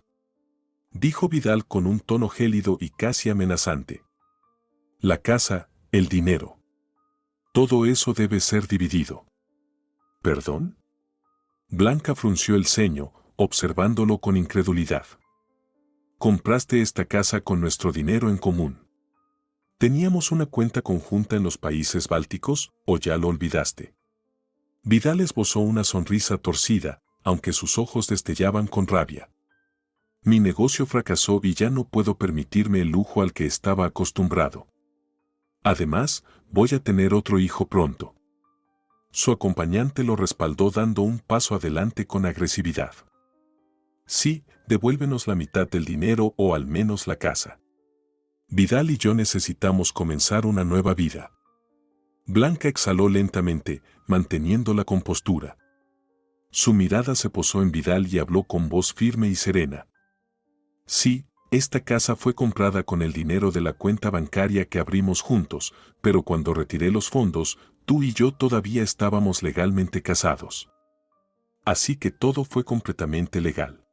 dijo Vidal con un tono gélido y casi amenazante. «La casa, el dinero. Todo eso debe ser dividido». «¿Perdón?». Blanca frunció el ceño, observándolo con incredulidad. «Compraste esta casa con nuestro dinero en común. ¿Teníamos una cuenta conjunta en los países bálticos, o ya lo olvidaste?». Vidal esbozó una sonrisa torcida, aunque sus ojos destellaban con rabia. «Mi negocio fracasó y ya no puedo permitirme el lujo al que estaba acostumbrado. Además, voy a tener otro hijo pronto». Su acompañante lo respaldó dando un paso adelante con agresividad. «Sí, devuélvenos la mitad del dinero o al menos la casa. Vidal y yo necesitamos comenzar una nueva vida». Blanca exhaló lentamente, manteniendo la compostura. Su mirada se posó en Vidal y habló con voz firme y serena. «Sí, esta casa fue comprada con el dinero de la cuenta bancaria que abrimos juntos, pero cuando retiré los fondos, tú y yo todavía estábamos legalmente casados. Así que todo fue completamente legal.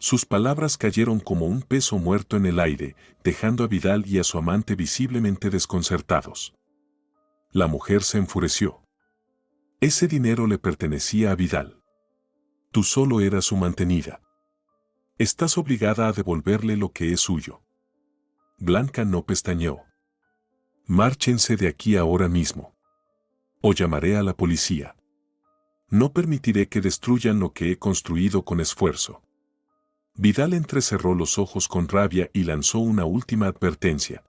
Sus palabras cayeron como un peso muerto en el aire, dejando a Vidal y a su amante visiblemente desconcertados. La mujer se enfureció. Ese dinero le pertenecía a Vidal. Tú solo eras su mantenida. Estás obligada a devolverle lo que es suyo. Blanca no pestañeó. Márchense de aquí ahora mismo. O llamaré a la policía. No permitiré que destruyan lo que he construido con esfuerzo. Vidal entrecerró los ojos con rabia y lanzó una última advertencia.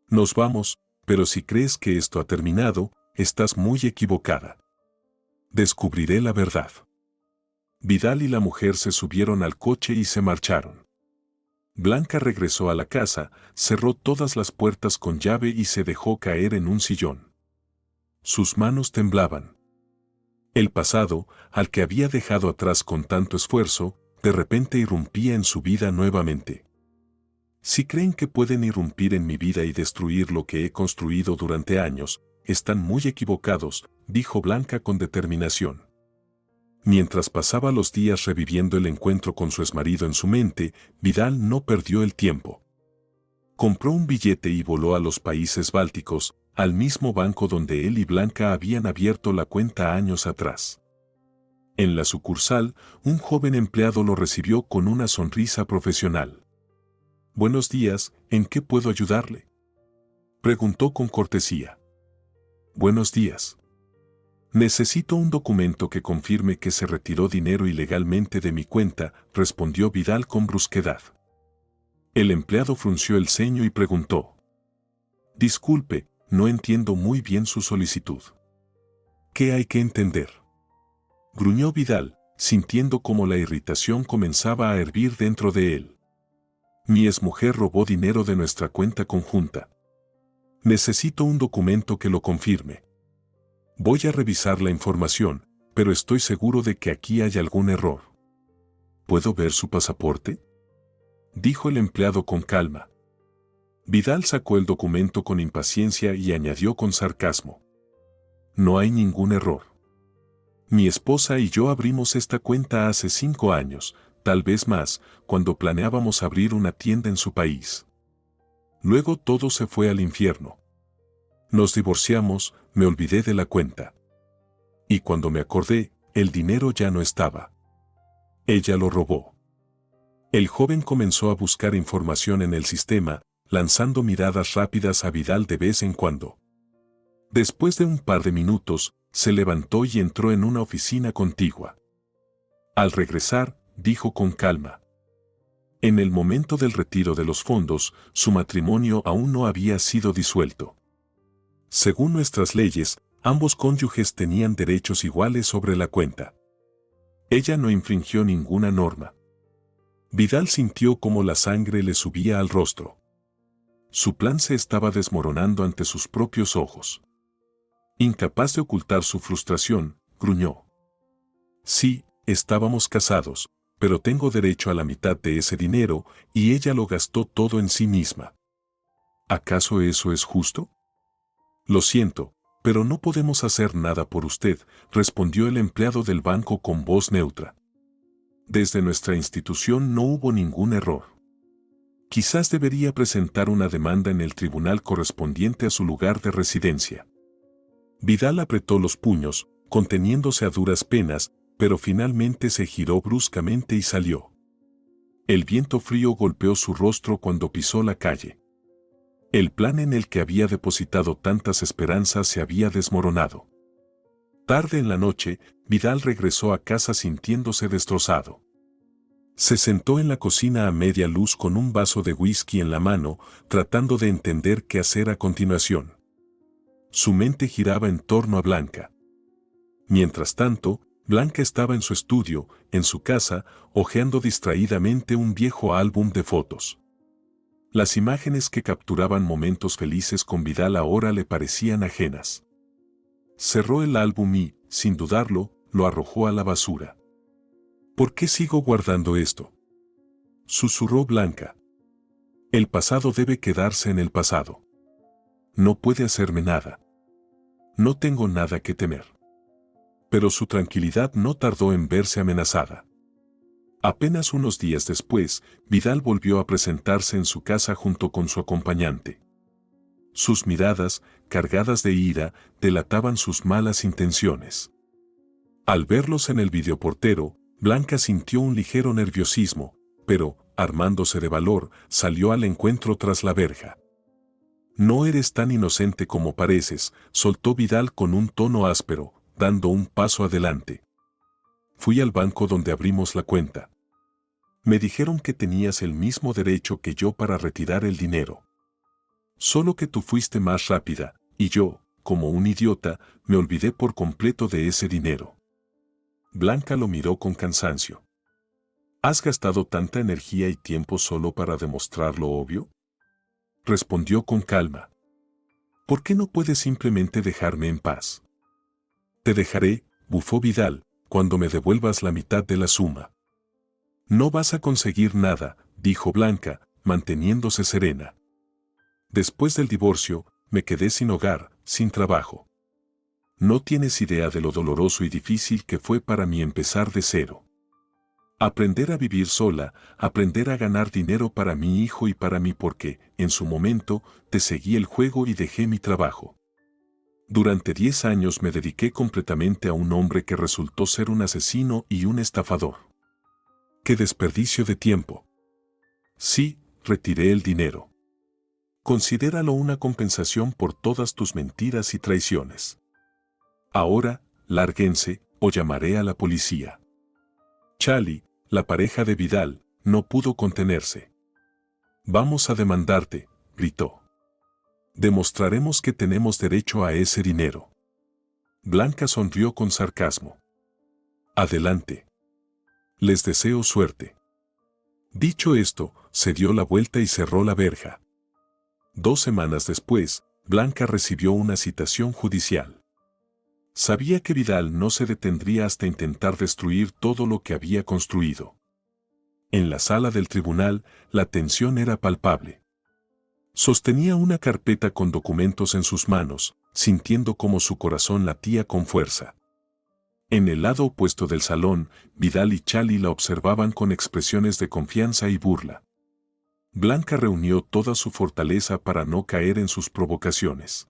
Nos vamos, pero si crees que esto ha terminado, estás muy equivocada. Descubriré la verdad. Vidal y la mujer se subieron al coche y se marcharon. Blanca regresó a la casa, cerró todas las puertas con llave y se dejó caer en un sillón. Sus manos temblaban. El pasado, al que había dejado atrás con tanto esfuerzo, de repente irrumpía en su vida nuevamente. Si creen que pueden irrumpir en mi vida y destruir lo que he construido durante años, están muy equivocados, dijo Blanca con determinación. Mientras pasaba los días reviviendo el encuentro con su exmarido en su mente, Vidal no perdió el tiempo. Compró un billete y voló a los países bálticos, al mismo banco donde él y Blanca habían abierto la cuenta años atrás. En la sucursal, un joven empleado lo recibió con una sonrisa profesional. «Buenos días, ¿en qué puedo ayudarle?», preguntó con cortesía. «Buenos días. Necesito un documento que confirme que se retiró dinero ilegalmente de mi cuenta», respondió Vidal con brusquedad. El empleado frunció el ceño y preguntó: «Disculpe, no entiendo muy bien su solicitud». «¿Qué hay que entender?», gruñó Vidal, sintiendo cómo la irritación comenzaba a hervir dentro de él. «Mi exmujer robó dinero de nuestra cuenta conjunta. Necesito un documento que lo confirme. Voy a revisar la información, pero estoy seguro de que aquí hay algún error». «¿Puedo ver su pasaporte?», dijo el empleado con calma. Vidal sacó el documento con impaciencia y añadió con sarcasmo: «No hay ningún error. Mi esposa y yo abrimos esta cuenta hace 5 años, tal vez más, cuando planeábamos abrir una tienda en su país. Luego todo se fue al infierno. Nos divorciamos, me olvidé de la cuenta. Y cuando me acordé, el dinero ya no estaba. Ella lo robó». El joven comenzó a buscar información en el sistema, lanzando miradas rápidas a Vidal de vez en cuando. Después de un par de minutos, se levantó y entró en una oficina contigua. Al regresar, dijo con calma: «En el momento del retiro de los fondos, su matrimonio aún no había sido disuelto. Según nuestras leyes, ambos cónyuges tenían derechos iguales sobre la cuenta. Ella no infringió ninguna norma». Vidal sintió cómo la sangre le subía al rostro. Su plan se estaba desmoronando ante sus propios ojos. Incapaz de ocultar su frustración, gruñó: «Sí, estábamos casados, pero tengo derecho a la mitad de ese dinero y ella lo gastó todo en sí misma. ¿Acaso eso es justo?». «Lo siento, pero no podemos hacer nada por usted», respondió el empleado del banco con voz neutra. «Desde nuestra institución no hubo ningún error. Quizás debería presentar una demanda en el tribunal correspondiente a su lugar de residencia». Vidal apretó los puños, conteniéndose a duras penas, pero finalmente se giró bruscamente y salió. El viento frío golpeó su rostro cuando pisó la calle. El plan en el que había depositado tantas esperanzas se había desmoronado. Tarde en la noche, Vidal regresó a casa sintiéndose destrozado. Se sentó en la cocina a media luz con un vaso de whisky en la mano, tratando de entender qué hacer a continuación. Su mente giraba en torno a Blanca. Mientras tanto, Blanca estaba en su estudio, en su casa, hojeando distraídamente un viejo álbum de fotos. Las imágenes que capturaban momentos felices con Vidal ahora le parecían ajenas. Cerró el álbum y, sin dudarlo, lo arrojó a la basura. «¿Por qué sigo guardando esto?», susurró Blanca. «El pasado debe quedarse en el pasado. No puede hacerme nada. No tengo nada que temer». Pero su tranquilidad no tardó en verse amenazada. Apenas unos días después, Vidal volvió a presentarse en su casa junto con su acompañante. Sus miradas, cargadas de ira, delataban sus malas intenciones. Al verlos en el videoportero, Blanca sintió un ligero nerviosismo, pero, armándose de valor, salió al encuentro tras la verja. «No eres tan inocente como pareces», soltó Vidal con un tono áspero, dando un paso adelante. «Fui al banco donde abrimos la cuenta. Me dijeron que tenías el mismo derecho que yo para retirar el dinero. Solo que tú fuiste más rápida, y yo, como un idiota, me olvidé por completo de ese dinero». Blanca lo miró con cansancio. «¿Has gastado tanta energía y tiempo solo para demostrar lo obvio?», respondió con calma. «¿Por qué no puedes simplemente dejarme en paz?». «Te dejaré», bufó Vidal, «cuando me devuelvas la mitad de la suma». «No vas a conseguir nada», dijo Blanca, manteniéndose serena. «Después del divorcio, me quedé sin hogar, sin trabajo. No tienes idea de lo doloroso y difícil que fue para mí empezar de cero. Aprender a vivir sola, aprender a ganar dinero para mi hijo y para mí porque, en su momento, te seguí el juego y dejé mi trabajo. Durante 10 años me dediqué completamente a un hombre que resultó ser un asesino y un estafador. ¡Qué desperdicio de tiempo! Sí, retiré el dinero. Considéralo una compensación por todas tus mentiras y traiciones. Ahora, lárguense, o llamaré a la policía». Chali, la pareja de Vidal, no pudo contenerse. «Vamos a demandarte», gritó. «Demostraremos que tenemos derecho a ese dinero». Blanca sonrió con sarcasmo. «Adelante. Les deseo suerte». Dicho esto, se dio la vuelta y cerró la verja. 2 semanas después, Blanca recibió una citación judicial. Sabía que Vidal no se detendría hasta intentar destruir todo lo que había construido. En la sala del tribunal, la tensión era palpable. Sostenía una carpeta con documentos en sus manos, sintiendo cómo su corazón latía con fuerza. En el lado opuesto del salón, Vidal y Chali la observaban con expresiones de confianza y burla. Blanca reunió toda su fortaleza para no caer en sus provocaciones.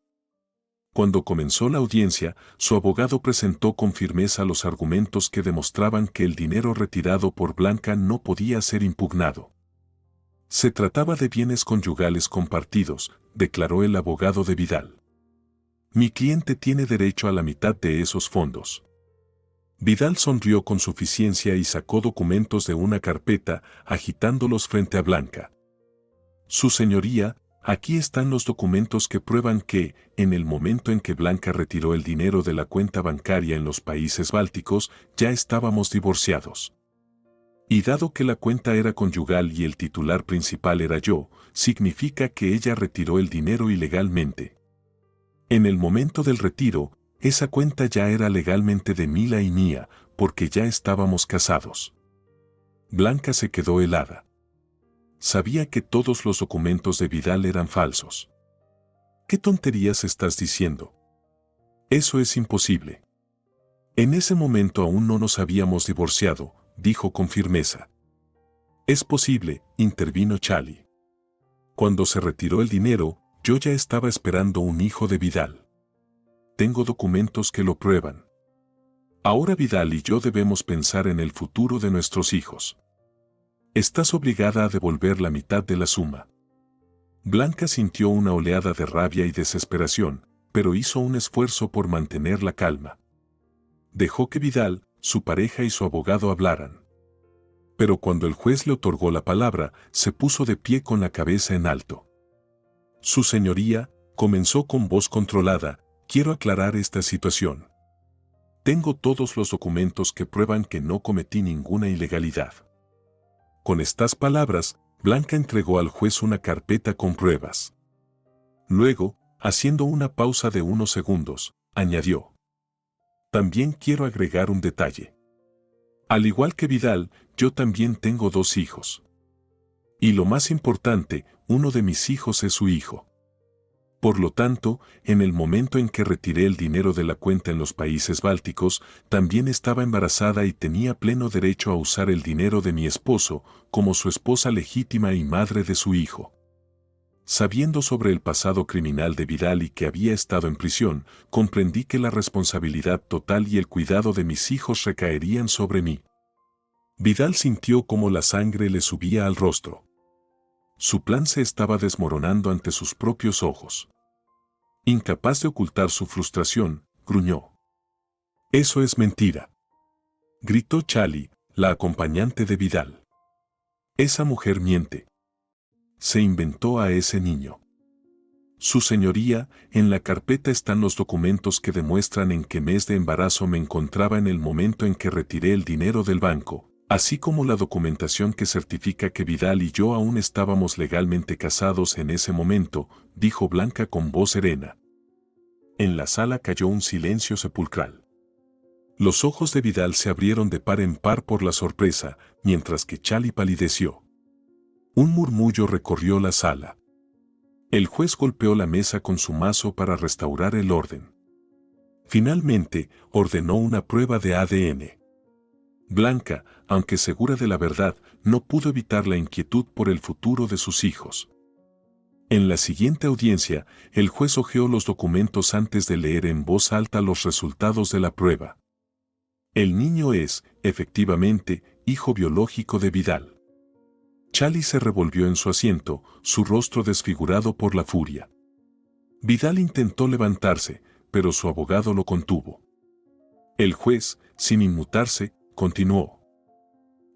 Cuando comenzó la audiencia, su abogado presentó con firmeza los argumentos que demostraban que el dinero retirado por Blanca no podía ser impugnado. «Se trataba de bienes conyugales compartidos», declaró el abogado de Vidal. «Mi cliente tiene derecho a la mitad de esos fondos». Vidal sonrió con suficiencia y sacó documentos de una carpeta, agitándolos frente a Blanca. «Su señoría, aquí están los documentos que prueban que, en el momento en que Blanca retiró el dinero de la cuenta bancaria en los países bálticos, ya estábamos divorciados. Y dado que la cuenta era conyugal y el titular principal era yo, significa que ella retiró el dinero ilegalmente. En el momento del retiro, esa cuenta ya era legalmente de Mila y mía, porque ya estábamos casados». Blanca se quedó helada. Sabía que todos los documentos de Vidal eran falsos. «¿Qué tonterías estás diciendo? Eso es imposible». «En ese momento aún no nos habíamos divorciado», dijo con firmeza. «Es posible», intervino Chali. «Cuando se retiró el dinero, yo ya estaba esperando un hijo de Vidal. Tengo documentos que lo prueban. Ahora Vidal y yo debemos pensar en el futuro de nuestros hijos. Estás obligada a devolver la mitad de la suma». Blanca sintió una oleada de rabia y desesperación, pero hizo un esfuerzo por mantener la calma. Dejó que Vidal, su pareja y su abogado hablaran. Pero cuando el juez le otorgó la palabra, se puso de pie con la cabeza en alto. «Su señoría», comenzó con voz controlada, «quiero aclarar esta situación. Tengo todos los documentos que prueban que no cometí ninguna ilegalidad». Con estas palabras, Blanca entregó al juez una carpeta con pruebas. Luego, haciendo una pausa de unos segundos, añadió: «También quiero agregar un detalle. Al igual que Vidal, yo también tengo 2 hijos. Y lo más importante, uno de mis hijos es su hijo. Por lo tanto, en el momento en que retiré el dinero de la cuenta en los países bálticos, también estaba embarazada y tenía pleno derecho a usar el dinero de mi esposo como su esposa legítima y madre de su hijo. Sabiendo sobre el pasado criminal de Vidal y que había estado en prisión, comprendí que la responsabilidad total y el cuidado de mis hijos recaerían sobre mí. Vidal sintió como la sangre le subía al rostro. Su plan se estaba desmoronando ante sus propios ojos. Incapaz de ocultar su frustración, gruñó. «Eso es mentira», gritó Chali, la acompañante de Vidal. «Esa mujer miente. Se inventó a ese niño». «Su señoría, en la carpeta están los documentos que demuestran en qué mes de embarazo me encontraba en el momento en que retiré el dinero del banco, así como la documentación que certifica que Vidal y yo aún estábamos legalmente casados en ese momento», dijo Blanca con voz serena. En la sala cayó un silencio sepulcral. Los ojos de Vidal se abrieron de par en par por la sorpresa, mientras que Chali palideció. Un murmullo recorrió la sala. El juez golpeó la mesa con su mazo para restaurar el orden. Finalmente, ordenó una prueba de ADN. Blanca, aunque segura de la verdad, no pudo evitar la inquietud por el futuro de sus hijos. En la siguiente audiencia, el juez hojeó los documentos antes de leer en voz alta los resultados de la prueba. El niño es, efectivamente, hijo biológico de Vidal. Chali se revolvió en su asiento, su rostro desfigurado por la furia. Vidal intentó levantarse, pero su abogado lo contuvo. El juez, sin inmutarse, continuó.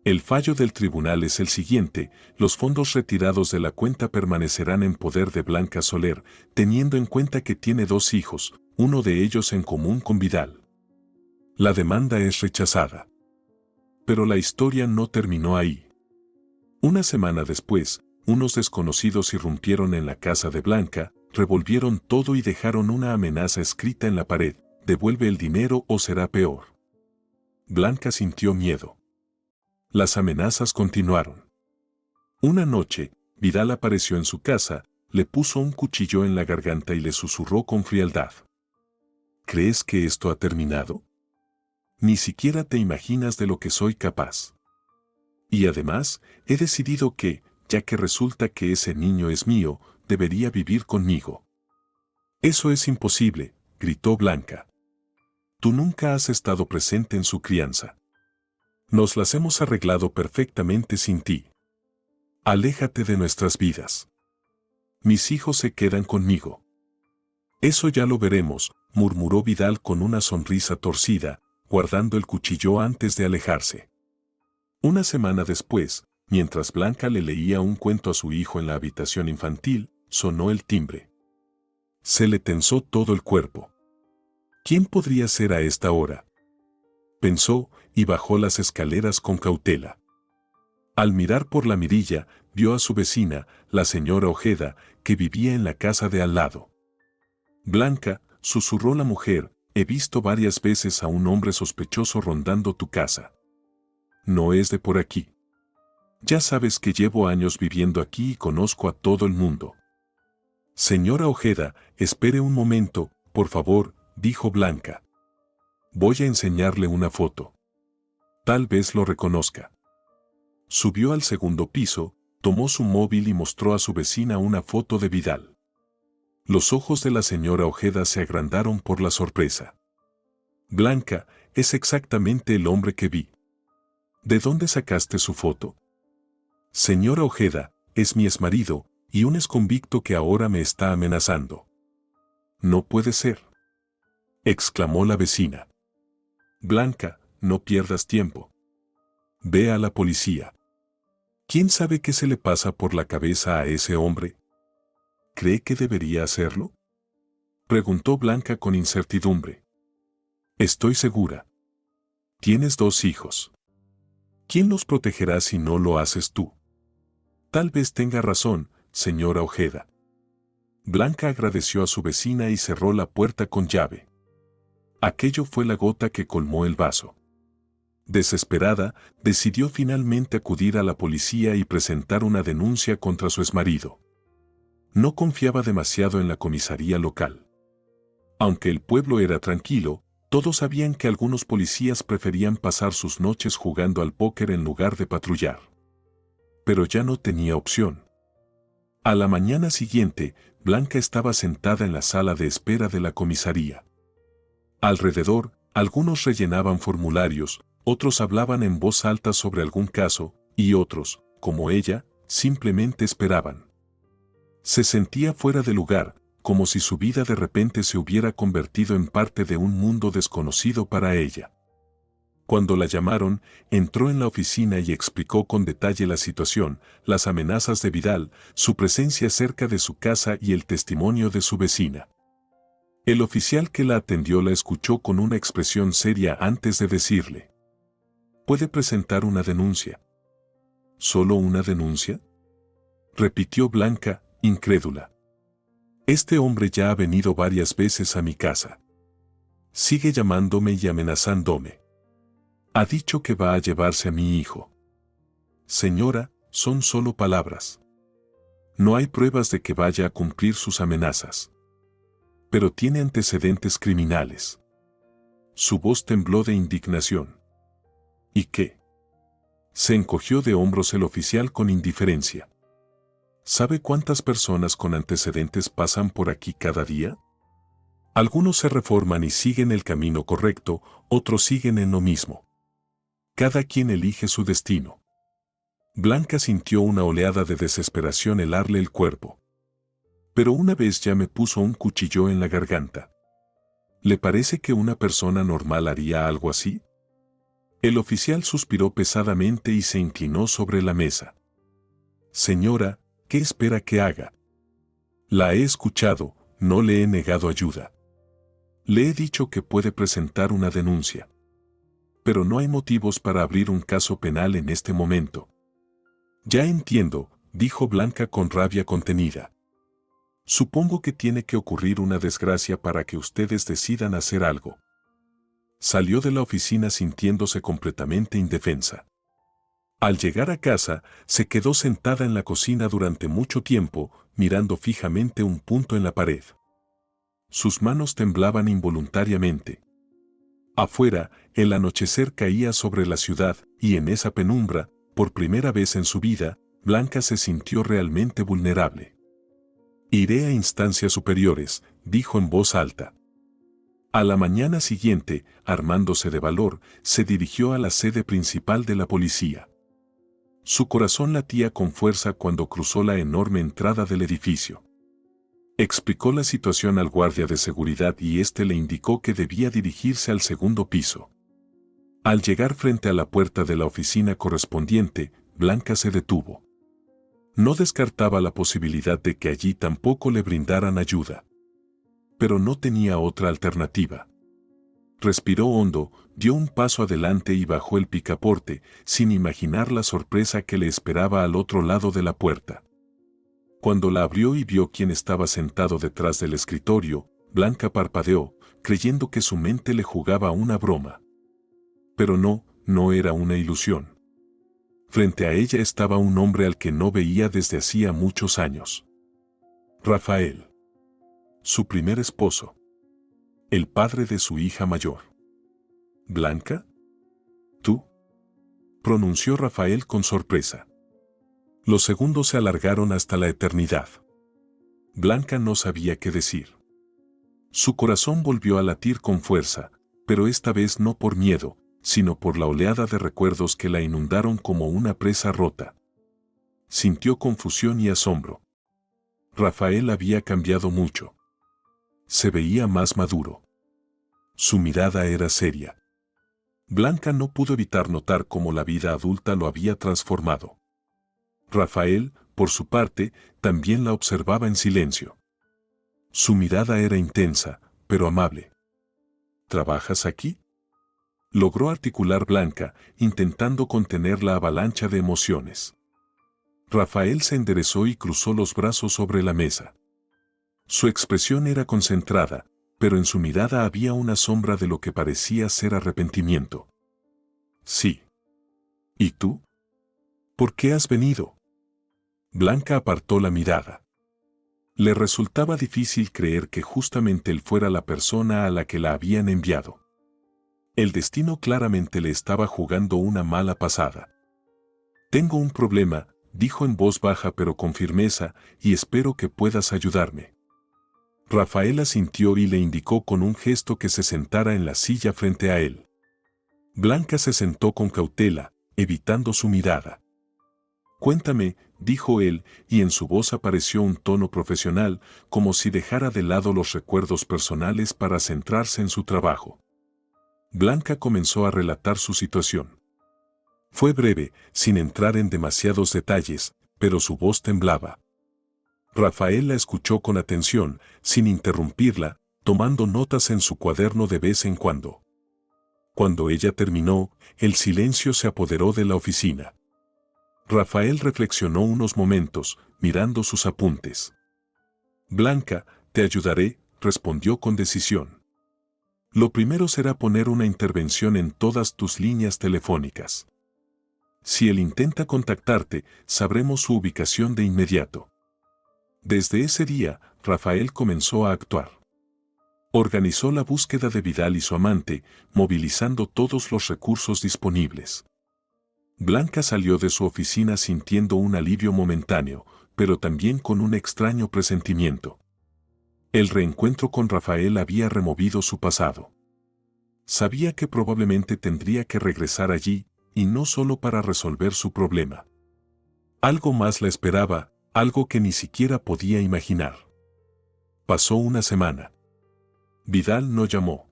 El fallo del tribunal es el siguiente: los fondos retirados de la cuenta permanecerán en poder de Blanca Soler, teniendo en cuenta que tiene 2 hijos, uno de ellos en común con Vidal. La demanda es rechazada. Pero la historia no terminó ahí. Una semana después, unos desconocidos irrumpieron en la casa de Blanca, revolvieron todo y dejaron una amenaza escrita en la pared: devuelve el dinero o será peor. Blanca sintió miedo. Las amenazas continuaron. Una noche, Vidal apareció en su casa, le puso un cuchillo en la garganta y le susurró con frialdad: ¿crees que esto ha terminado? Ni siquiera te imaginas de lo que soy capaz. Y además, he decidido que, ya que resulta que ese niño es mío, debería vivir conmigo. Eso es imposible, gritó Blanca. Tú nunca has estado presente en su crianza. Nos las hemos arreglado perfectamente sin ti. Aléjate de nuestras vidas. Mis hijos se quedan conmigo. Eso ya lo veremos, murmuró Vidal con una sonrisa torcida, guardando el cuchillo antes de alejarse. Una semana después, mientras Blanca le leía un cuento a su hijo en la habitación infantil, sonó el timbre. Se le tensó todo el cuerpo. ¿Quién podría ser a esta hora?, pensó, y bajó las escaleras con cautela. Al mirar por la mirilla, vio a su vecina, la señora Ojeda, que vivía en la casa de al lado. Blanca, susurró la mujer, he visto varias veces a un hombre sospechoso rondando tu casa. No es de por aquí. Ya sabes que llevo años viviendo aquí y conozco a todo el mundo. Señora Ojeda, espere un momento, por favor, dijo Blanca. Voy a enseñarle una foto. Tal vez lo reconozca. Subió al segundo piso, tomó su móvil y mostró a su vecina una foto de Vidal. Los ojos de la señora Ojeda se agrandaron por la sorpresa. Blanca, es exactamente el hombre que vi. ¿De dónde sacaste su foto? Señora Ojeda, es mi exmarido, y un exconvicto que ahora me está amenazando. No puede ser, exclamó la vecina. Blanca, no pierdas tiempo. Ve a la policía. ¿Quién sabe qué se le pasa por la cabeza a ese hombre? ¿Cree que debería hacerlo?, preguntó Blanca con incertidumbre. Estoy segura. Tienes 2 hijos. ¿Quién los protegerá si no lo haces tú? Tal vez tenga razón, señora Ojeda. Blanca agradeció a su vecina y cerró la puerta con llave. Aquello fue la gota que colmó el vaso. Desesperada, decidió finalmente acudir a la policía y presentar una denuncia contra su exmarido. No confiaba demasiado en la comisaría local. Aunque el pueblo era tranquilo, todos sabían que algunos policías preferían pasar sus noches jugando al póker en lugar de patrullar. Pero ya no tenía opción. A la mañana siguiente, Blanca estaba sentada en la sala de espera de la comisaría. Alrededor, algunos rellenaban formularios, otros hablaban en voz alta sobre algún caso, y otros, como ella, simplemente esperaban. Se sentía fuera de lugar, como si su vida de repente se hubiera convertido en parte de un mundo desconocido para ella. Cuando la llamaron, entró en la oficina y explicó con detalle la situación, las amenazas de Vidal, su presencia cerca de su casa y el testimonio de su vecina. El oficial que la atendió la escuchó con una expresión seria antes de decirle: «¿Puede presentar una denuncia?» «¿Solo una denuncia?», repitió Blanca, incrédula. «Este hombre ya ha venido varias veces a mi casa. Sigue llamándome y amenazándome. Ha dicho que va a llevarse a mi hijo». «Señora, son solo palabras. No hay pruebas de que vaya a cumplir sus amenazas. Pero tiene antecedentes criminales». Su voz tembló de indignación. «¿Y qué?». Se encogió de hombros el oficial con indiferencia. ¿Sabe cuántas personas con antecedentes pasan por aquí cada día? Algunos se reforman y siguen el camino correcto, otros siguen en lo mismo. Cada quien elige su destino. Blanca sintió una oleada de desesperación helarle el cuerpo. Pero una vez ya me puso un cuchillo en la garganta. ¿Le parece que una persona normal haría algo así? El oficial suspiró pesadamente y se inclinó sobre la mesa. «Señora, ¿qué espera que haga? La he escuchado, no le he negado ayuda. Le he dicho que puede presentar una denuncia. Pero no hay motivos para abrir un caso penal en este momento». «Ya entiendo», dijo Blanca con rabia contenida. «Supongo que tiene que ocurrir una desgracia para que ustedes decidan hacer algo». Salió de la oficina sintiéndose completamente indefensa. Al llegar a casa, se quedó sentada en la cocina durante mucho tiempo, mirando fijamente un punto en la pared. Sus manos temblaban involuntariamente. Afuera, el anochecer caía sobre la ciudad, y en esa penumbra, por primera vez en su vida, Blanca se sintió realmente vulnerable. «Iré a instancias superiores», dijo en voz alta. A la mañana siguiente, armándose de valor, se dirigió a la sede principal de la policía. Su corazón latía con fuerza cuando cruzó la enorme entrada del edificio. Explicó la situación al guardia de seguridad y éste le indicó que debía dirigirse al segundo piso. Al llegar frente a la puerta de la oficina correspondiente, Blanca se detuvo. No descartaba la posibilidad de que allí tampoco le brindaran ayuda. Pero no tenía otra alternativa. Respiró hondo, dio un paso adelante y bajó el picaporte, sin imaginar la sorpresa que le esperaba al otro lado de la puerta. Cuando la abrió y vio quién estaba sentado detrás del escritorio, Blanca parpadeó, creyendo que su mente le jugaba una broma. Pero no era una ilusión. Frente a ella estaba un hombre al que no veía desde hacía muchos años. Rafael. Su primer esposo. El padre de su hija mayor. «¿Blanca? ¿Tú?», pronunció Rafael con sorpresa. Los segundos se alargaron hasta la eternidad. Blanca no sabía qué decir. Su corazón volvió a latir con fuerza, pero esta vez no por miedo, sino por la oleada de recuerdos que la inundaron como una presa rota. Sintió confusión y asombro. Rafael había cambiado mucho. Se veía más maduro. Su mirada era seria. Blanca no pudo evitar notar cómo la vida adulta lo había transformado. Rafael, por su parte, también la observaba en silencio. Su mirada era intensa, pero amable. «¿Trabajas aquí?», logró articular Blanca, intentando contener la avalancha de emociones. Rafael se enderezó y cruzó los brazos sobre la mesa. Su expresión era concentrada, pero en su mirada había una sombra de lo que parecía ser arrepentimiento. «Sí». «¿Y tú? ¿Por qué has venido?». Blanca apartó la mirada. Le resultaba difícil creer que justamente él fuera la persona a la que la habían enviado. El destino claramente le estaba jugando una mala pasada. Tengo un problema, dijo en voz baja pero con firmeza, y espero que puedas ayudarme. Rafael asintió y le indicó con un gesto que se sentara en la silla frente a él. Blanca se sentó con cautela, evitando su mirada. Cuéntame, dijo él, y en su voz apareció un tono profesional, como si dejara de lado los recuerdos personales para centrarse en su trabajo. Blanca comenzó a relatar su situación. Fue breve, sin entrar en demasiados detalles, pero su voz temblaba. Rafael la escuchó con atención, sin interrumpirla, tomando notas en su cuaderno de vez en cuando. Cuando ella terminó, el silencio se apoderó de la oficina. Rafael reflexionó unos momentos, mirando sus apuntes. Blanca, te ayudaré, respondió con decisión. Lo primero será poner una intervención en todas tus líneas telefónicas. Si él intenta contactarte, sabremos su ubicación de inmediato. Desde ese día, Rafael comenzó a actuar. Organizó la búsqueda de Vidal y su amante, movilizando todos los recursos disponibles. Blanca salió de su oficina sintiendo un alivio momentáneo, pero también con un extraño presentimiento. El reencuentro con Rafael había removido su pasado. Sabía que probablemente tendría que regresar allí, y no solo para resolver su problema. Algo más la esperaba, algo que ni siquiera podía imaginar. Pasó una semana. Vidal no llamó.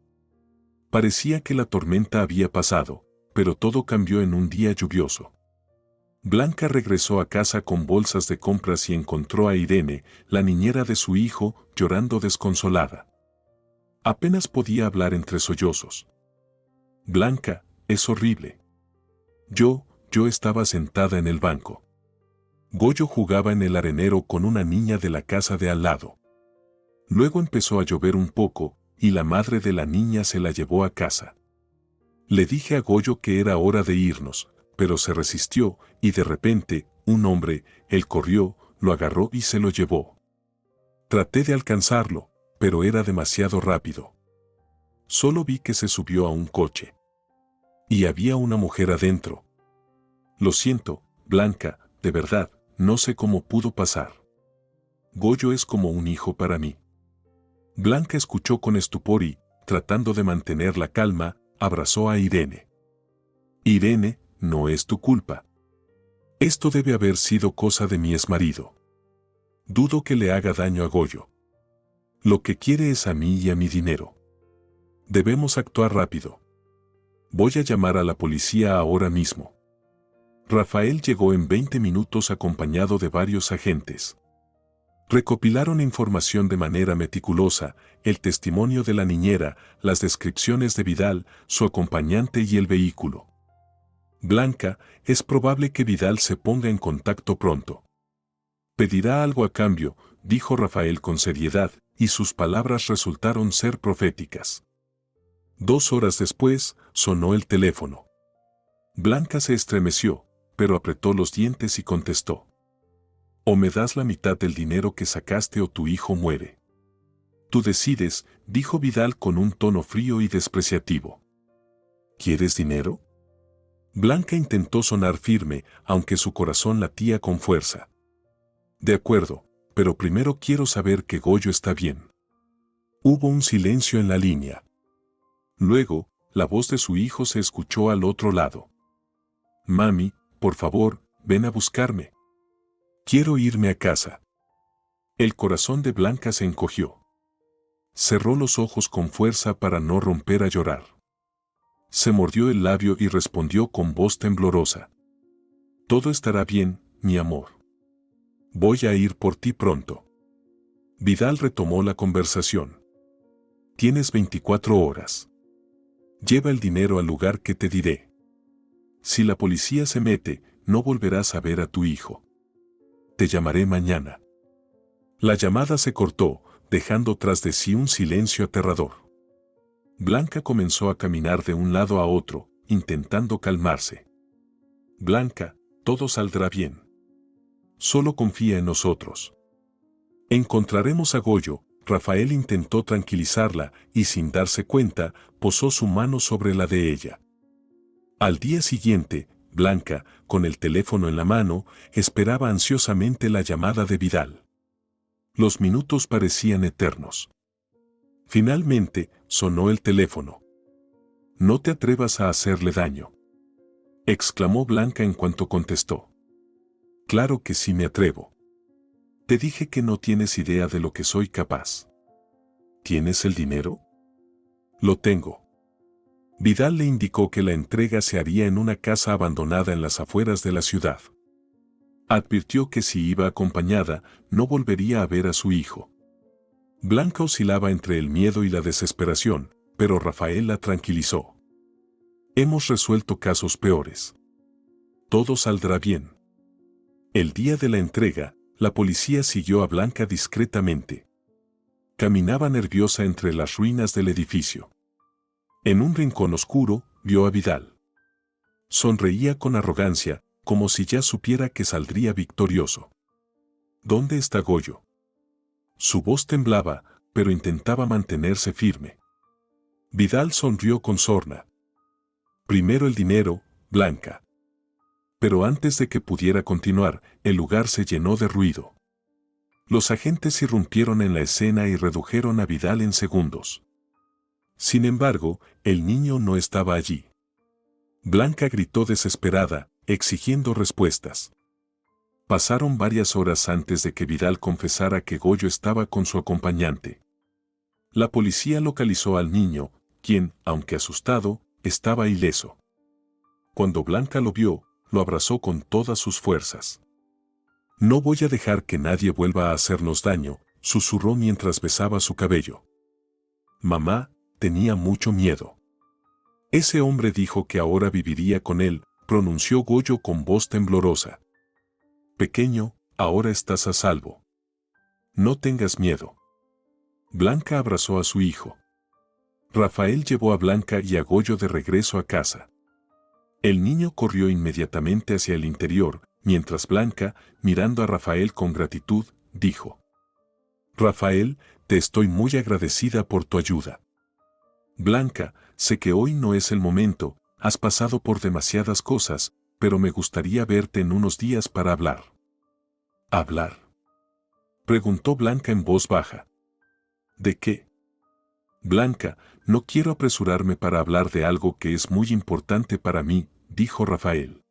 Parecía que la tormenta había pasado, pero todo cambió en un día lluvioso. Blanca regresó a casa con bolsas de compras y encontró a Irene, la niñera de su hijo, llorando desconsolada. Apenas podía hablar entre sollozos. Blanca, es horrible. Yo estaba sentada en el banco. Goyo jugaba en el arenero con una niña de la casa de al lado. Luego empezó a llover un poco, y la madre de la niña se la llevó a casa. Le dije a Goyo que era hora de irnos, pero se resistió, y de repente, un hombre, él corrió, lo agarró y se lo llevó. Traté de alcanzarlo, pero era demasiado rápido. Solo vi que se subió a un coche. Y había una mujer adentro. Lo siento, Blanca, de verdad, no sé cómo pudo pasar. Goyo es como un hijo para mí. Blanca escuchó con estupor y, tratando de mantener la calma, abrazó a Irene. Irene, no es tu culpa. Esto debe haber sido cosa de mi exmarido. Dudo que le haga daño a Goyo. Lo que quiere es a mí y a mi dinero. Debemos actuar rápido. Voy a llamar a la policía ahora mismo. Rafael llegó en 20 minutos acompañado de varios agentes. Recopilaron información de manera meticulosa, el testimonio de la niñera, las descripciones de Vidal, su acompañante y el vehículo. Blanca, es probable que Vidal se ponga en contacto pronto. Pedirá algo a cambio, dijo Rafael con seriedad, y sus palabras resultaron ser proféticas. 2 horas después, sonó el teléfono. Blanca se estremeció, pero apretó los dientes y contestó. O me das la mitad del dinero que sacaste o tu hijo muere. Tú decides, dijo Vidal con un tono frío y despreciativo. ¿Quieres dinero? Blanca intentó sonar firme, aunque su corazón latía con fuerza. De acuerdo, pero primero quiero saber que Goyo está bien. Hubo un silencio en la línea. Luego, la voz de su hijo se escuchó al otro lado. Mami, por favor, ven a buscarme. Quiero irme a casa. El corazón de Blanca se encogió. Cerró los ojos con fuerza para no romper a llorar. Se mordió el labio y respondió con voz temblorosa. Todo estará bien, mi amor. Voy a ir por ti pronto. Vidal retomó la conversación. Tienes 24 horas. Lleva el dinero al lugar que te diré. Si la policía se mete, no volverás a ver a tu hijo. Te llamaré mañana. La llamada se cortó, dejando tras de sí un silencio aterrador. Blanca comenzó a caminar de un lado a otro, intentando calmarse. Blanca, todo saldrá bien. Solo confía en nosotros. Encontraremos a Goyo. Rafael intentó tranquilizarla y sin darse cuenta, posó su mano sobre la de ella. Al día siguiente, Blanca, con el teléfono en la mano, esperaba ansiosamente la llamada de Vidal. Los minutos parecían eternos. Finalmente, sonó el teléfono. «No te atrevas a hacerle daño», exclamó Blanca en cuanto contestó. «Claro que sí me atrevo. Te dije que no tienes idea de lo que soy capaz». «¿Tienes el dinero?» «Lo tengo». Vidal le indicó que la entrega se haría en una casa abandonada en las afueras de la ciudad. Advirtió que si iba acompañada, no volvería a ver a su hijo. Blanca oscilaba entre el miedo y la desesperación, pero Rafael la tranquilizó. «Hemos resuelto casos peores. Todo saldrá bien». El día de la entrega, la policía siguió a Blanca discretamente. Caminaba nerviosa entre las ruinas del edificio. En un rincón oscuro, vio a Vidal. Sonreía con arrogancia, como si ya supiera que saldría victorioso. «¿Dónde está Goyo?». Su voz temblaba, pero intentaba mantenerse firme. Vidal sonrió con sorna. «Primero el dinero, Blanca». Pero antes de que pudiera continuar, el lugar se llenó de ruido. Los agentes irrumpieron en la escena y redujeron a Vidal en segundos. Sin embargo, el niño no estaba allí. Blanca gritó desesperada, exigiendo respuestas. Pasaron varias horas antes de que Vidal confesara que Goyo estaba con su acompañante. La policía localizó al niño, quien, aunque asustado, estaba ileso. Cuando Blanca lo vio, lo abrazó con todas sus fuerzas. «No voy a dejar que nadie vuelva a hacernos daño», susurró mientras besaba su cabello. «Mamá, tenía mucho miedo». «Ese hombre dijo que ahora viviría con él», pronunció Goyo con voz temblorosa. «Pequeño, ahora estás a salvo. No tengas miedo». Blanca abrazó a su hijo. Rafael llevó a Blanca y a Goyo de regreso a casa. El niño corrió inmediatamente hacia el interior, mientras Blanca, mirando a Rafael con gratitud, dijo: «Rafael, te estoy muy agradecida por tu ayuda». «Blanca, sé que hoy no es el momento, has pasado por demasiadas cosas, pero me gustaría verte en unos días para hablar». «¿Hablar?», preguntó Blanca en voz baja. «¿De qué?». «Blanca, no quiero apresurarme para hablar de algo que es muy importante para mí», dijo Rafael.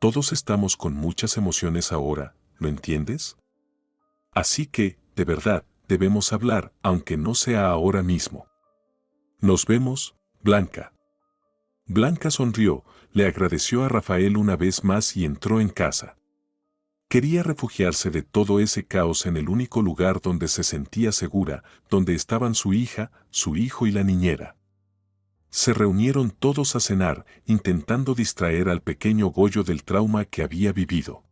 «Todos estamos con muchas emociones ahora, ¿lo entiendes? Así que, de verdad, debemos hablar, aunque no sea ahora mismo». «Nos vemos, Blanca». Blanca sonrió, le agradeció a Rafael una vez más y entró en casa. Quería refugiarse de todo ese caos en el único lugar donde se sentía segura, donde estaban su hija, su hijo y la niñera. Se reunieron todos a cenar, intentando distraer al pequeño Goyo del trauma que había vivido.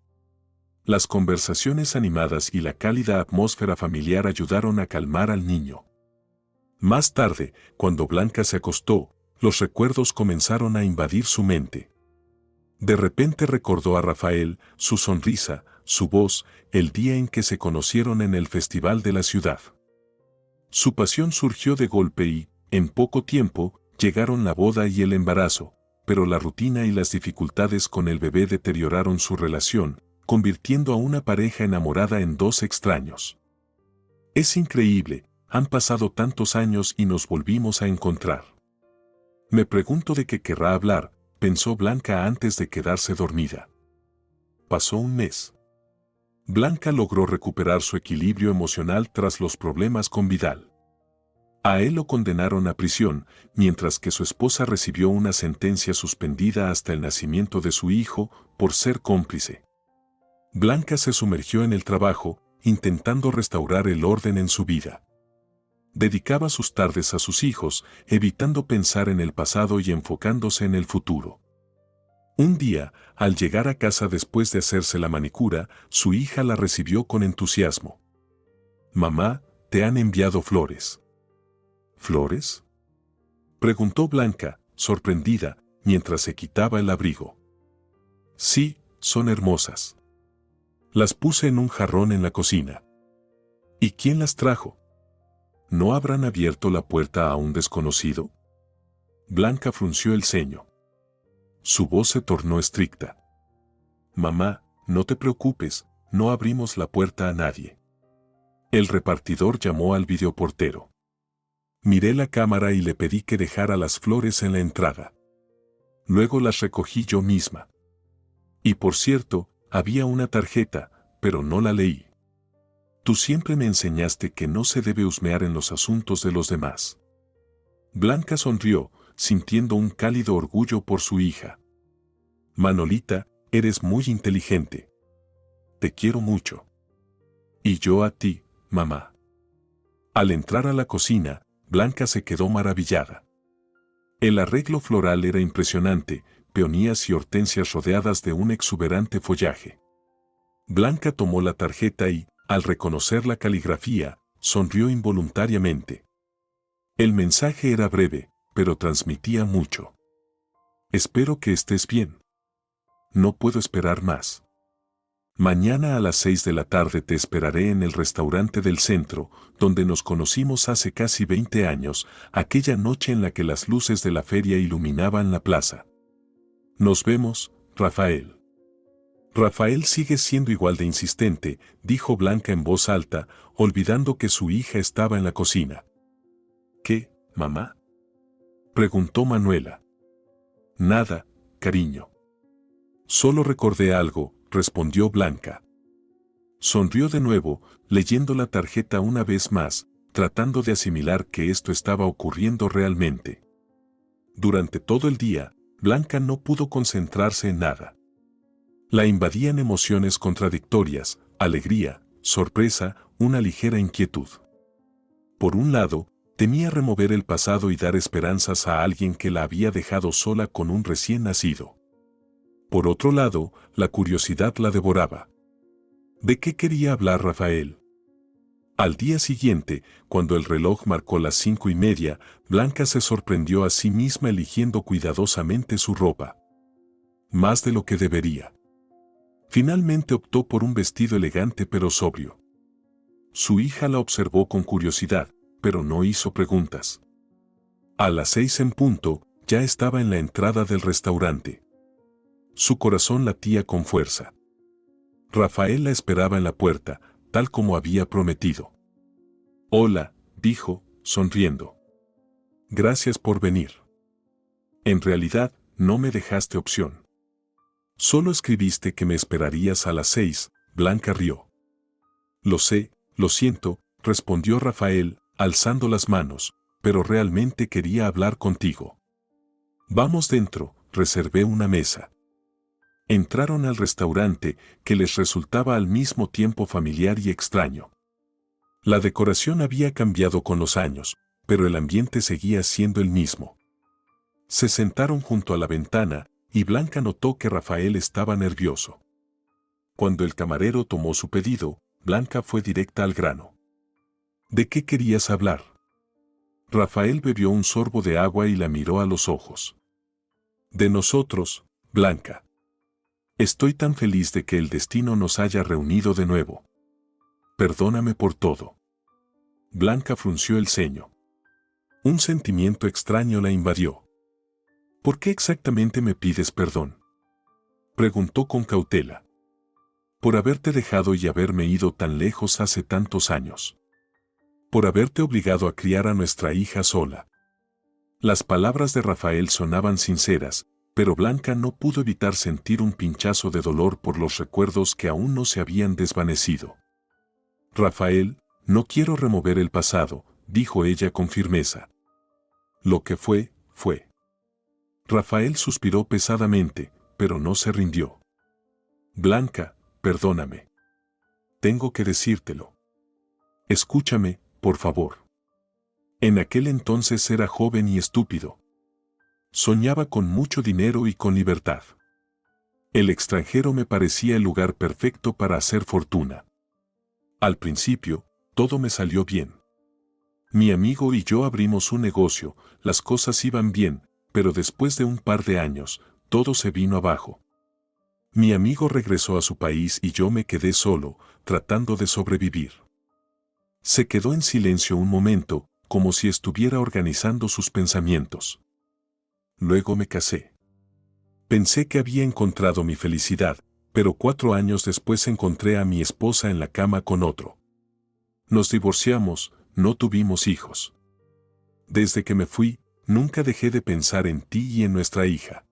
Las conversaciones animadas y la cálida atmósfera familiar ayudaron a calmar al niño. Más tarde, cuando Blanca se acostó, los recuerdos comenzaron a invadir su mente. De repente recordó a Rafael, su sonrisa, su voz, el día en que se conocieron en el festival de la ciudad. Su pasión surgió de golpe y, en poco tiempo, llegaron la boda y el embarazo, pero la rutina y las dificultades con el bebé deterioraron su relación, convirtiendo a una pareja enamorada en dos extraños. «Es increíble, han pasado tantos años y nos volvimos a encontrar. Me pregunto de qué querrá hablar», pensó Blanca antes de quedarse dormida. Pasó un mes. Blanca logró recuperar su equilibrio emocional tras los problemas con Vidal. A él lo condenaron a prisión, mientras que su esposa recibió una sentencia suspendida hasta el nacimiento de su hijo por ser cómplice. Blanca se sumergió en el trabajo, intentando restaurar el orden en su vida. Dedicaba sus tardes a sus hijos, evitando pensar en el pasado y enfocándose en el futuro. Un día, al llegar a casa después de hacerse la manicura, su hija la recibió con entusiasmo. «Mamá, te han enviado flores». «¿Flores?», preguntó Blanca, sorprendida, mientras se quitaba el abrigo. «Sí, son hermosas. Las puse en un jarrón en la cocina». ¿Y quién las trajo? ¿No habrán abierto la puerta a un desconocido? Blanca frunció el ceño. Su voz se tornó estricta. Mamá, no te preocupes, no abrimos la puerta a nadie. El repartidor llamó al videoportero. Miré la cámara y le pedí que dejara las flores en la entrada. Luego las recogí yo misma. Y por cierto, había una tarjeta, pero no la leí. Tú siempre me enseñaste que no se debe husmear en los asuntos de los demás. Blanca sonrió, sintiendo un cálido orgullo por su hija. Manolita, eres muy inteligente. Te quiero mucho. Y yo a ti, mamá. Al entrar a la cocina, Blanca se quedó maravillada. El arreglo floral era impresionante, peonías y hortensias rodeadas de un exuberante follaje. Blanca tomó la tarjeta y, al reconocer la caligrafía, sonrió involuntariamente. El mensaje era breve, pero transmitía mucho. Espero que estés bien. No puedo esperar más. Mañana a las 6 de la tarde te esperaré en el restaurante del centro, donde nos conocimos hace casi 20 años, aquella noche en la que las luces de la feria iluminaban la plaza. Nos vemos, Rafael. Rafael sigue siendo igual de insistente, dijo Blanca en voz alta, olvidando que su hija estaba en la cocina. ¿Qué, mamá? Preguntó Manuela. Nada, cariño. Solo recordé algo, respondió Blanca. Sonrió de nuevo, leyendo la tarjeta una vez más, tratando de asimilar que esto estaba ocurriendo realmente. Durante todo el día, Blanca no pudo concentrarse en nada. La invadían emociones contradictorias, alegría, sorpresa, una ligera inquietud. Por un lado, temía remover el pasado y dar esperanzas a alguien que la había dejado sola con un recién nacido. Por otro lado, la curiosidad la devoraba. ¿De qué quería hablar Rafael? Al día siguiente, cuando el reloj marcó las 5:30, Blanca se sorprendió a sí misma eligiendo cuidadosamente su ropa. Más de lo que debería. Finalmente optó por un vestido elegante pero sobrio. Su hija la observó con curiosidad, pero no hizo preguntas. A las 6 en punto, ya estaba en la entrada del restaurante. Su corazón latía con fuerza. Rafael la esperaba en la puerta, tal como había prometido. Hola, dijo, sonriendo. Gracias por venir. En realidad, no me dejaste opción. Solo escribiste que me esperarías a las 6, Blanca rió. Lo sé, lo siento, respondió Rafael, alzando las manos, pero realmente quería hablar contigo. Vamos dentro, reservé una mesa. Entraron al restaurante, que les resultaba al mismo tiempo familiar y extraño. La decoración había cambiado con los años, pero el ambiente seguía siendo el mismo. Se sentaron junto a la ventana, y Blanca notó que Rafael estaba nervioso. Cuando el camarero tomó su pedido, Blanca fue directa al grano. ¿De qué querías hablar? Rafael bebió un sorbo de agua y la miró a los ojos. De nosotros, Blanca. Estoy tan feliz de que el destino nos haya reunido de nuevo. Perdóname por todo. Blanca frunció el ceño. Un sentimiento extraño la invadió. ¿Por qué exactamente me pides perdón? Preguntó con cautela. Por haberte dejado y haberme ido tan lejos hace tantos años. Por haberte obligado a criar a nuestra hija sola. Las palabras de Rafael sonaban sinceras, pero Blanca no pudo evitar sentir un pinchazo de dolor por los recuerdos que aún no se habían desvanecido. Rafael, no quiero remover el pasado, dijo ella con firmeza. Lo que fue, fue. Rafael suspiró pesadamente, pero no se rindió. Blanca, perdóname. Tengo que decírtelo. Escúchame, por favor. En aquel entonces era joven y estúpido. Soñaba con mucho dinero y con libertad. El extranjero me parecía el lugar perfecto para hacer fortuna. Al principio, todo me salió bien. Mi amigo y yo abrimos un negocio, las cosas iban bien, pero después de un par de años, todo se vino abajo. Mi amigo regresó a su país y yo me quedé solo, tratando de sobrevivir. Se quedó en silencio un momento, como si estuviera organizando sus pensamientos. Luego me casé. Pensé que había encontrado mi felicidad, pero 4 años después encontré a mi esposa en la cama con otro. Nos divorciamos, no tuvimos hijos. Desde que me fui, nunca dejé de pensar en ti y en nuestra hija.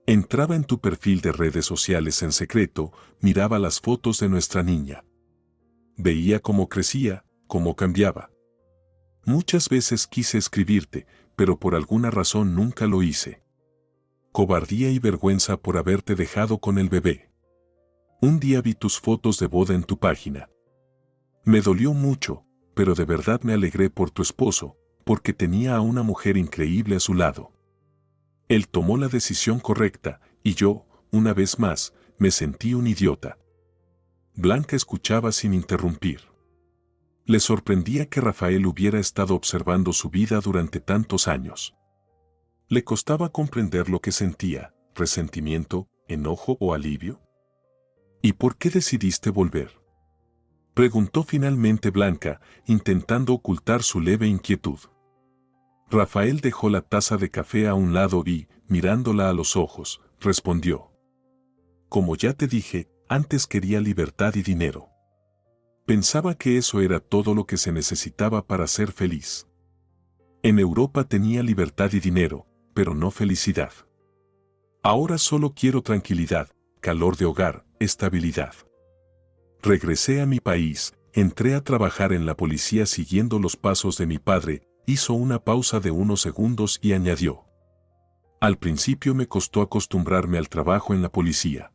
Entraba en tu perfil de redes sociales en secreto, miraba las fotos de nuestra niña. Veía cómo crecía, cómo cambiaba. Muchas veces quise escribirte, pero por alguna razón nunca lo hice. Cobardía y vergüenza por haberte dejado con el bebé. Un día vi tus fotos de boda en tu página. Me dolió mucho, pero de verdad me alegré por tu esposo, porque tenía a una mujer increíble a su lado. Él tomó la decisión correcta, y yo, una vez más, me sentí un idiota. Blanca escuchaba sin interrumpir. Le sorprendía que Rafael hubiera estado observando su vida durante tantos años. Le costaba comprender lo que sentía, resentimiento, enojo o alivio. ¿Y por qué decidiste volver?, preguntó finalmente Blanca, intentando ocultar su leve inquietud. Rafael dejó la taza de café a un lado y, mirándola a los ojos, respondió: Como ya te dije, antes quería libertad y dinero. Pensaba que eso era todo lo que se necesitaba para ser feliz. En Europa tenía libertad y dinero, pero no felicidad. Ahora solo quiero tranquilidad, calor de hogar, estabilidad. Regresé a mi país, entré a trabajar en la policía siguiendo los pasos de mi padre, hizo una pausa de unos segundos y añadió: Al principio me costó acostumbrarme al trabajo en la policía.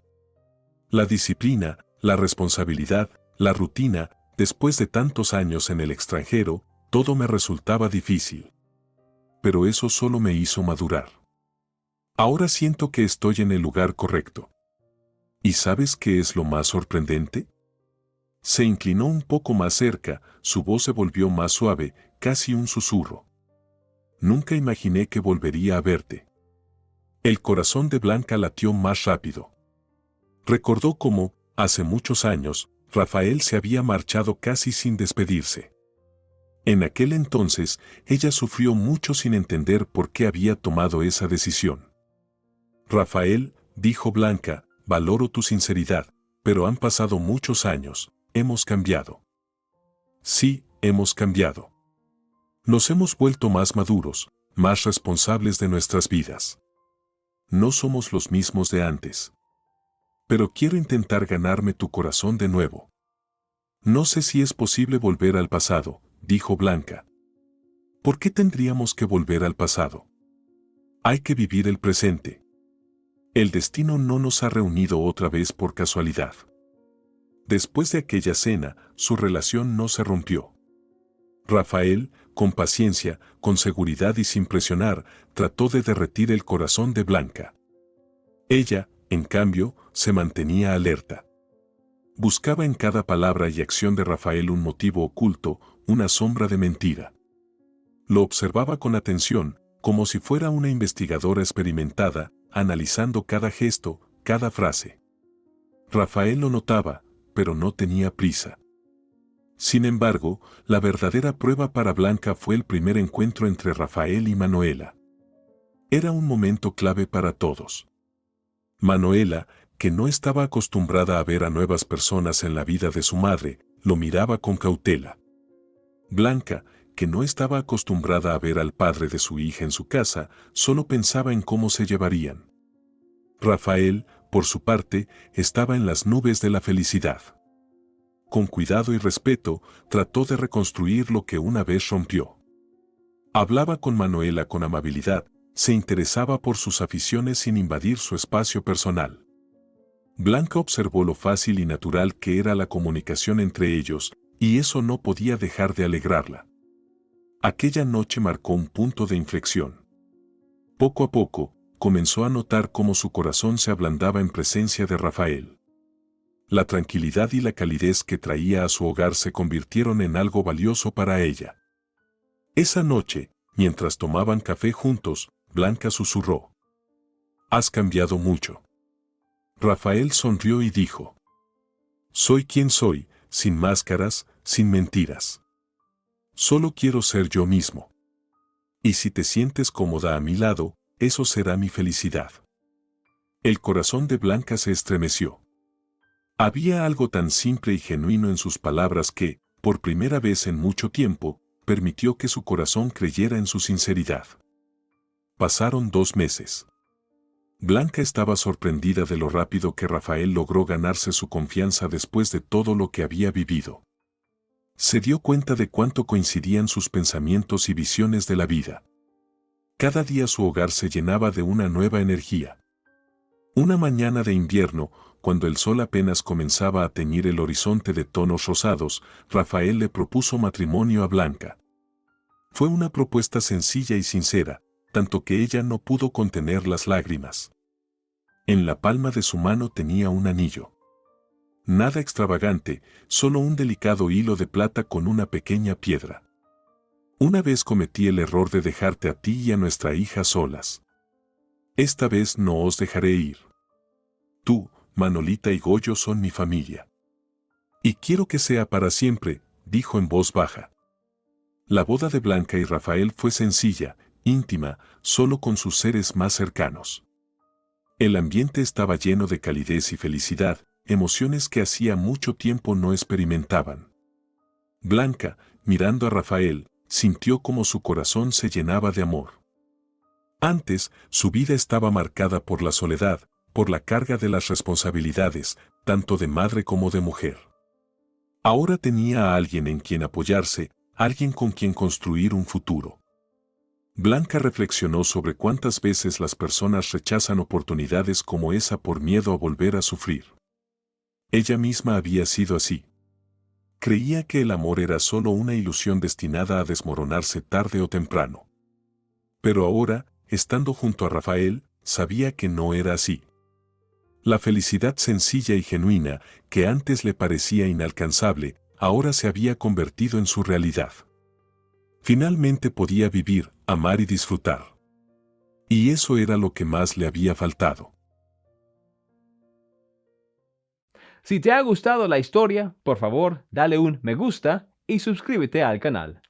La disciplina, la responsabilidad, la rutina, después de tantos años en el extranjero, todo me resultaba difícil. Pero eso solo me hizo madurar. Ahora siento que estoy en el lugar correcto. ¿Y sabes qué es lo más sorprendente? Se inclinó un poco más cerca, su voz se volvió más suave, casi un susurro. Nunca imaginé que volvería a verte. El corazón de Blanca latió más rápido. Recordó cómo, hace muchos años, Rafael se había marchado casi sin despedirse. En aquel entonces, ella sufrió mucho sin entender por qué había tomado esa decisión. Rafael, dijo Blanca, valoro tu sinceridad, pero han pasado muchos años, hemos cambiado. Sí, hemos cambiado. Nos hemos vuelto más maduros, más responsables de nuestras vidas. No somos los mismos de antes. Pero quiero intentar ganarme tu corazón de nuevo. No sé si es posible volver al pasado, dijo Blanca. ¿Por qué tendríamos que volver al pasado? Hay que vivir el presente. El destino no nos ha reunido otra vez por casualidad. Después de aquella cena, su relación no se rompió. Rafael, con paciencia, con seguridad y sin presionar, trató de derretir el corazón de Blanca. Ella, en cambio, se mantenía alerta. Buscaba en cada palabra y acción de Rafael un motivo oculto, una sombra de mentira. Lo observaba con atención, como si fuera una investigadora experimentada, analizando cada gesto, cada frase. Rafael lo notaba, pero no tenía prisa. Sin embargo, la verdadera prueba para Blanca fue el primer encuentro entre Rafael y Manuela. Era un momento clave para todos. Manuela, que no estaba acostumbrada a ver a nuevas personas en la vida de su madre, lo miraba con cautela. Blanca, que no estaba acostumbrada a ver al padre de su hija en su casa, solo pensaba en cómo se llevarían. Rafael, por su parte, estaba en las nubes de la felicidad. Con cuidado y respeto, trató de reconstruir lo que una vez rompió. Hablaba con Manuela con amabilidad, se interesaba por sus aficiones sin invadir su espacio personal. Blanca observó lo fácil y natural que era la comunicación entre ellos, y eso no podía dejar de alegrarla. Aquella noche marcó un punto de inflexión. Poco a poco, comenzó a notar cómo su corazón se ablandaba en presencia de Rafael. La tranquilidad y la calidez que traía a su hogar se convirtieron en algo valioso para ella. Esa noche, mientras tomaban café juntos, Blanca susurró: «Has cambiado mucho». Rafael sonrió y dijo: «Soy quien soy, sin máscaras, sin mentiras». Solo quiero ser yo mismo. Y si te sientes cómoda a mi lado, eso será mi felicidad. El corazón de Blanca se estremeció. Había algo tan simple y genuino en sus palabras que, por primera vez en mucho tiempo, permitió que su corazón creyera en su sinceridad. Pasaron 2 meses. Blanca estaba sorprendida de lo rápido que Rafael logró ganarse su confianza después de todo lo que había vivido. Se dio cuenta de cuánto coincidían sus pensamientos y visiones de la vida. Cada día su hogar se llenaba de una nueva energía. Una mañana de invierno, cuando el sol apenas comenzaba a teñir el horizonte de tonos rosados, Rafael le propuso matrimonio a Blanca. Fue una propuesta sencilla y sincera, tanto que ella no pudo contener las lágrimas. En la palma de su mano tenía un anillo. Nada extravagante, solo un delicado hilo de plata con una pequeña piedra. Una vez cometí el error de dejarte a ti y a nuestra hija solas. Esta vez no os dejaré ir. Tú, Manolita y Goyo son mi familia. Y quiero que sea para siempre, dijo en voz baja. La boda de Blanca y Rafael fue sencilla, íntima, solo con sus seres más cercanos. El ambiente estaba lleno de calidez y felicidad, emociones que hacía mucho tiempo no experimentaban. Blanca, mirando a Rafael, sintió como su corazón se llenaba de amor. Antes, su vida estaba marcada por la soledad, por la carga de las responsabilidades, tanto de madre como de mujer. Ahora tenía a alguien en quien apoyarse, alguien con quien construir un futuro. Blanca reflexionó sobre cuántas veces las personas rechazan oportunidades como esa por miedo a volver a sufrir. Ella misma había sido así. Creía que el amor era solo una ilusión destinada a desmoronarse tarde o temprano. Pero ahora, estando junto a Rafael, sabía que no era así. La felicidad sencilla y genuina, que antes le parecía inalcanzable, ahora se había convertido en su realidad. Finalmente podía vivir, amar y disfrutar. Y eso era lo que más le había faltado. Si te ha gustado la historia, por favor, dale un me gusta y suscríbete al canal.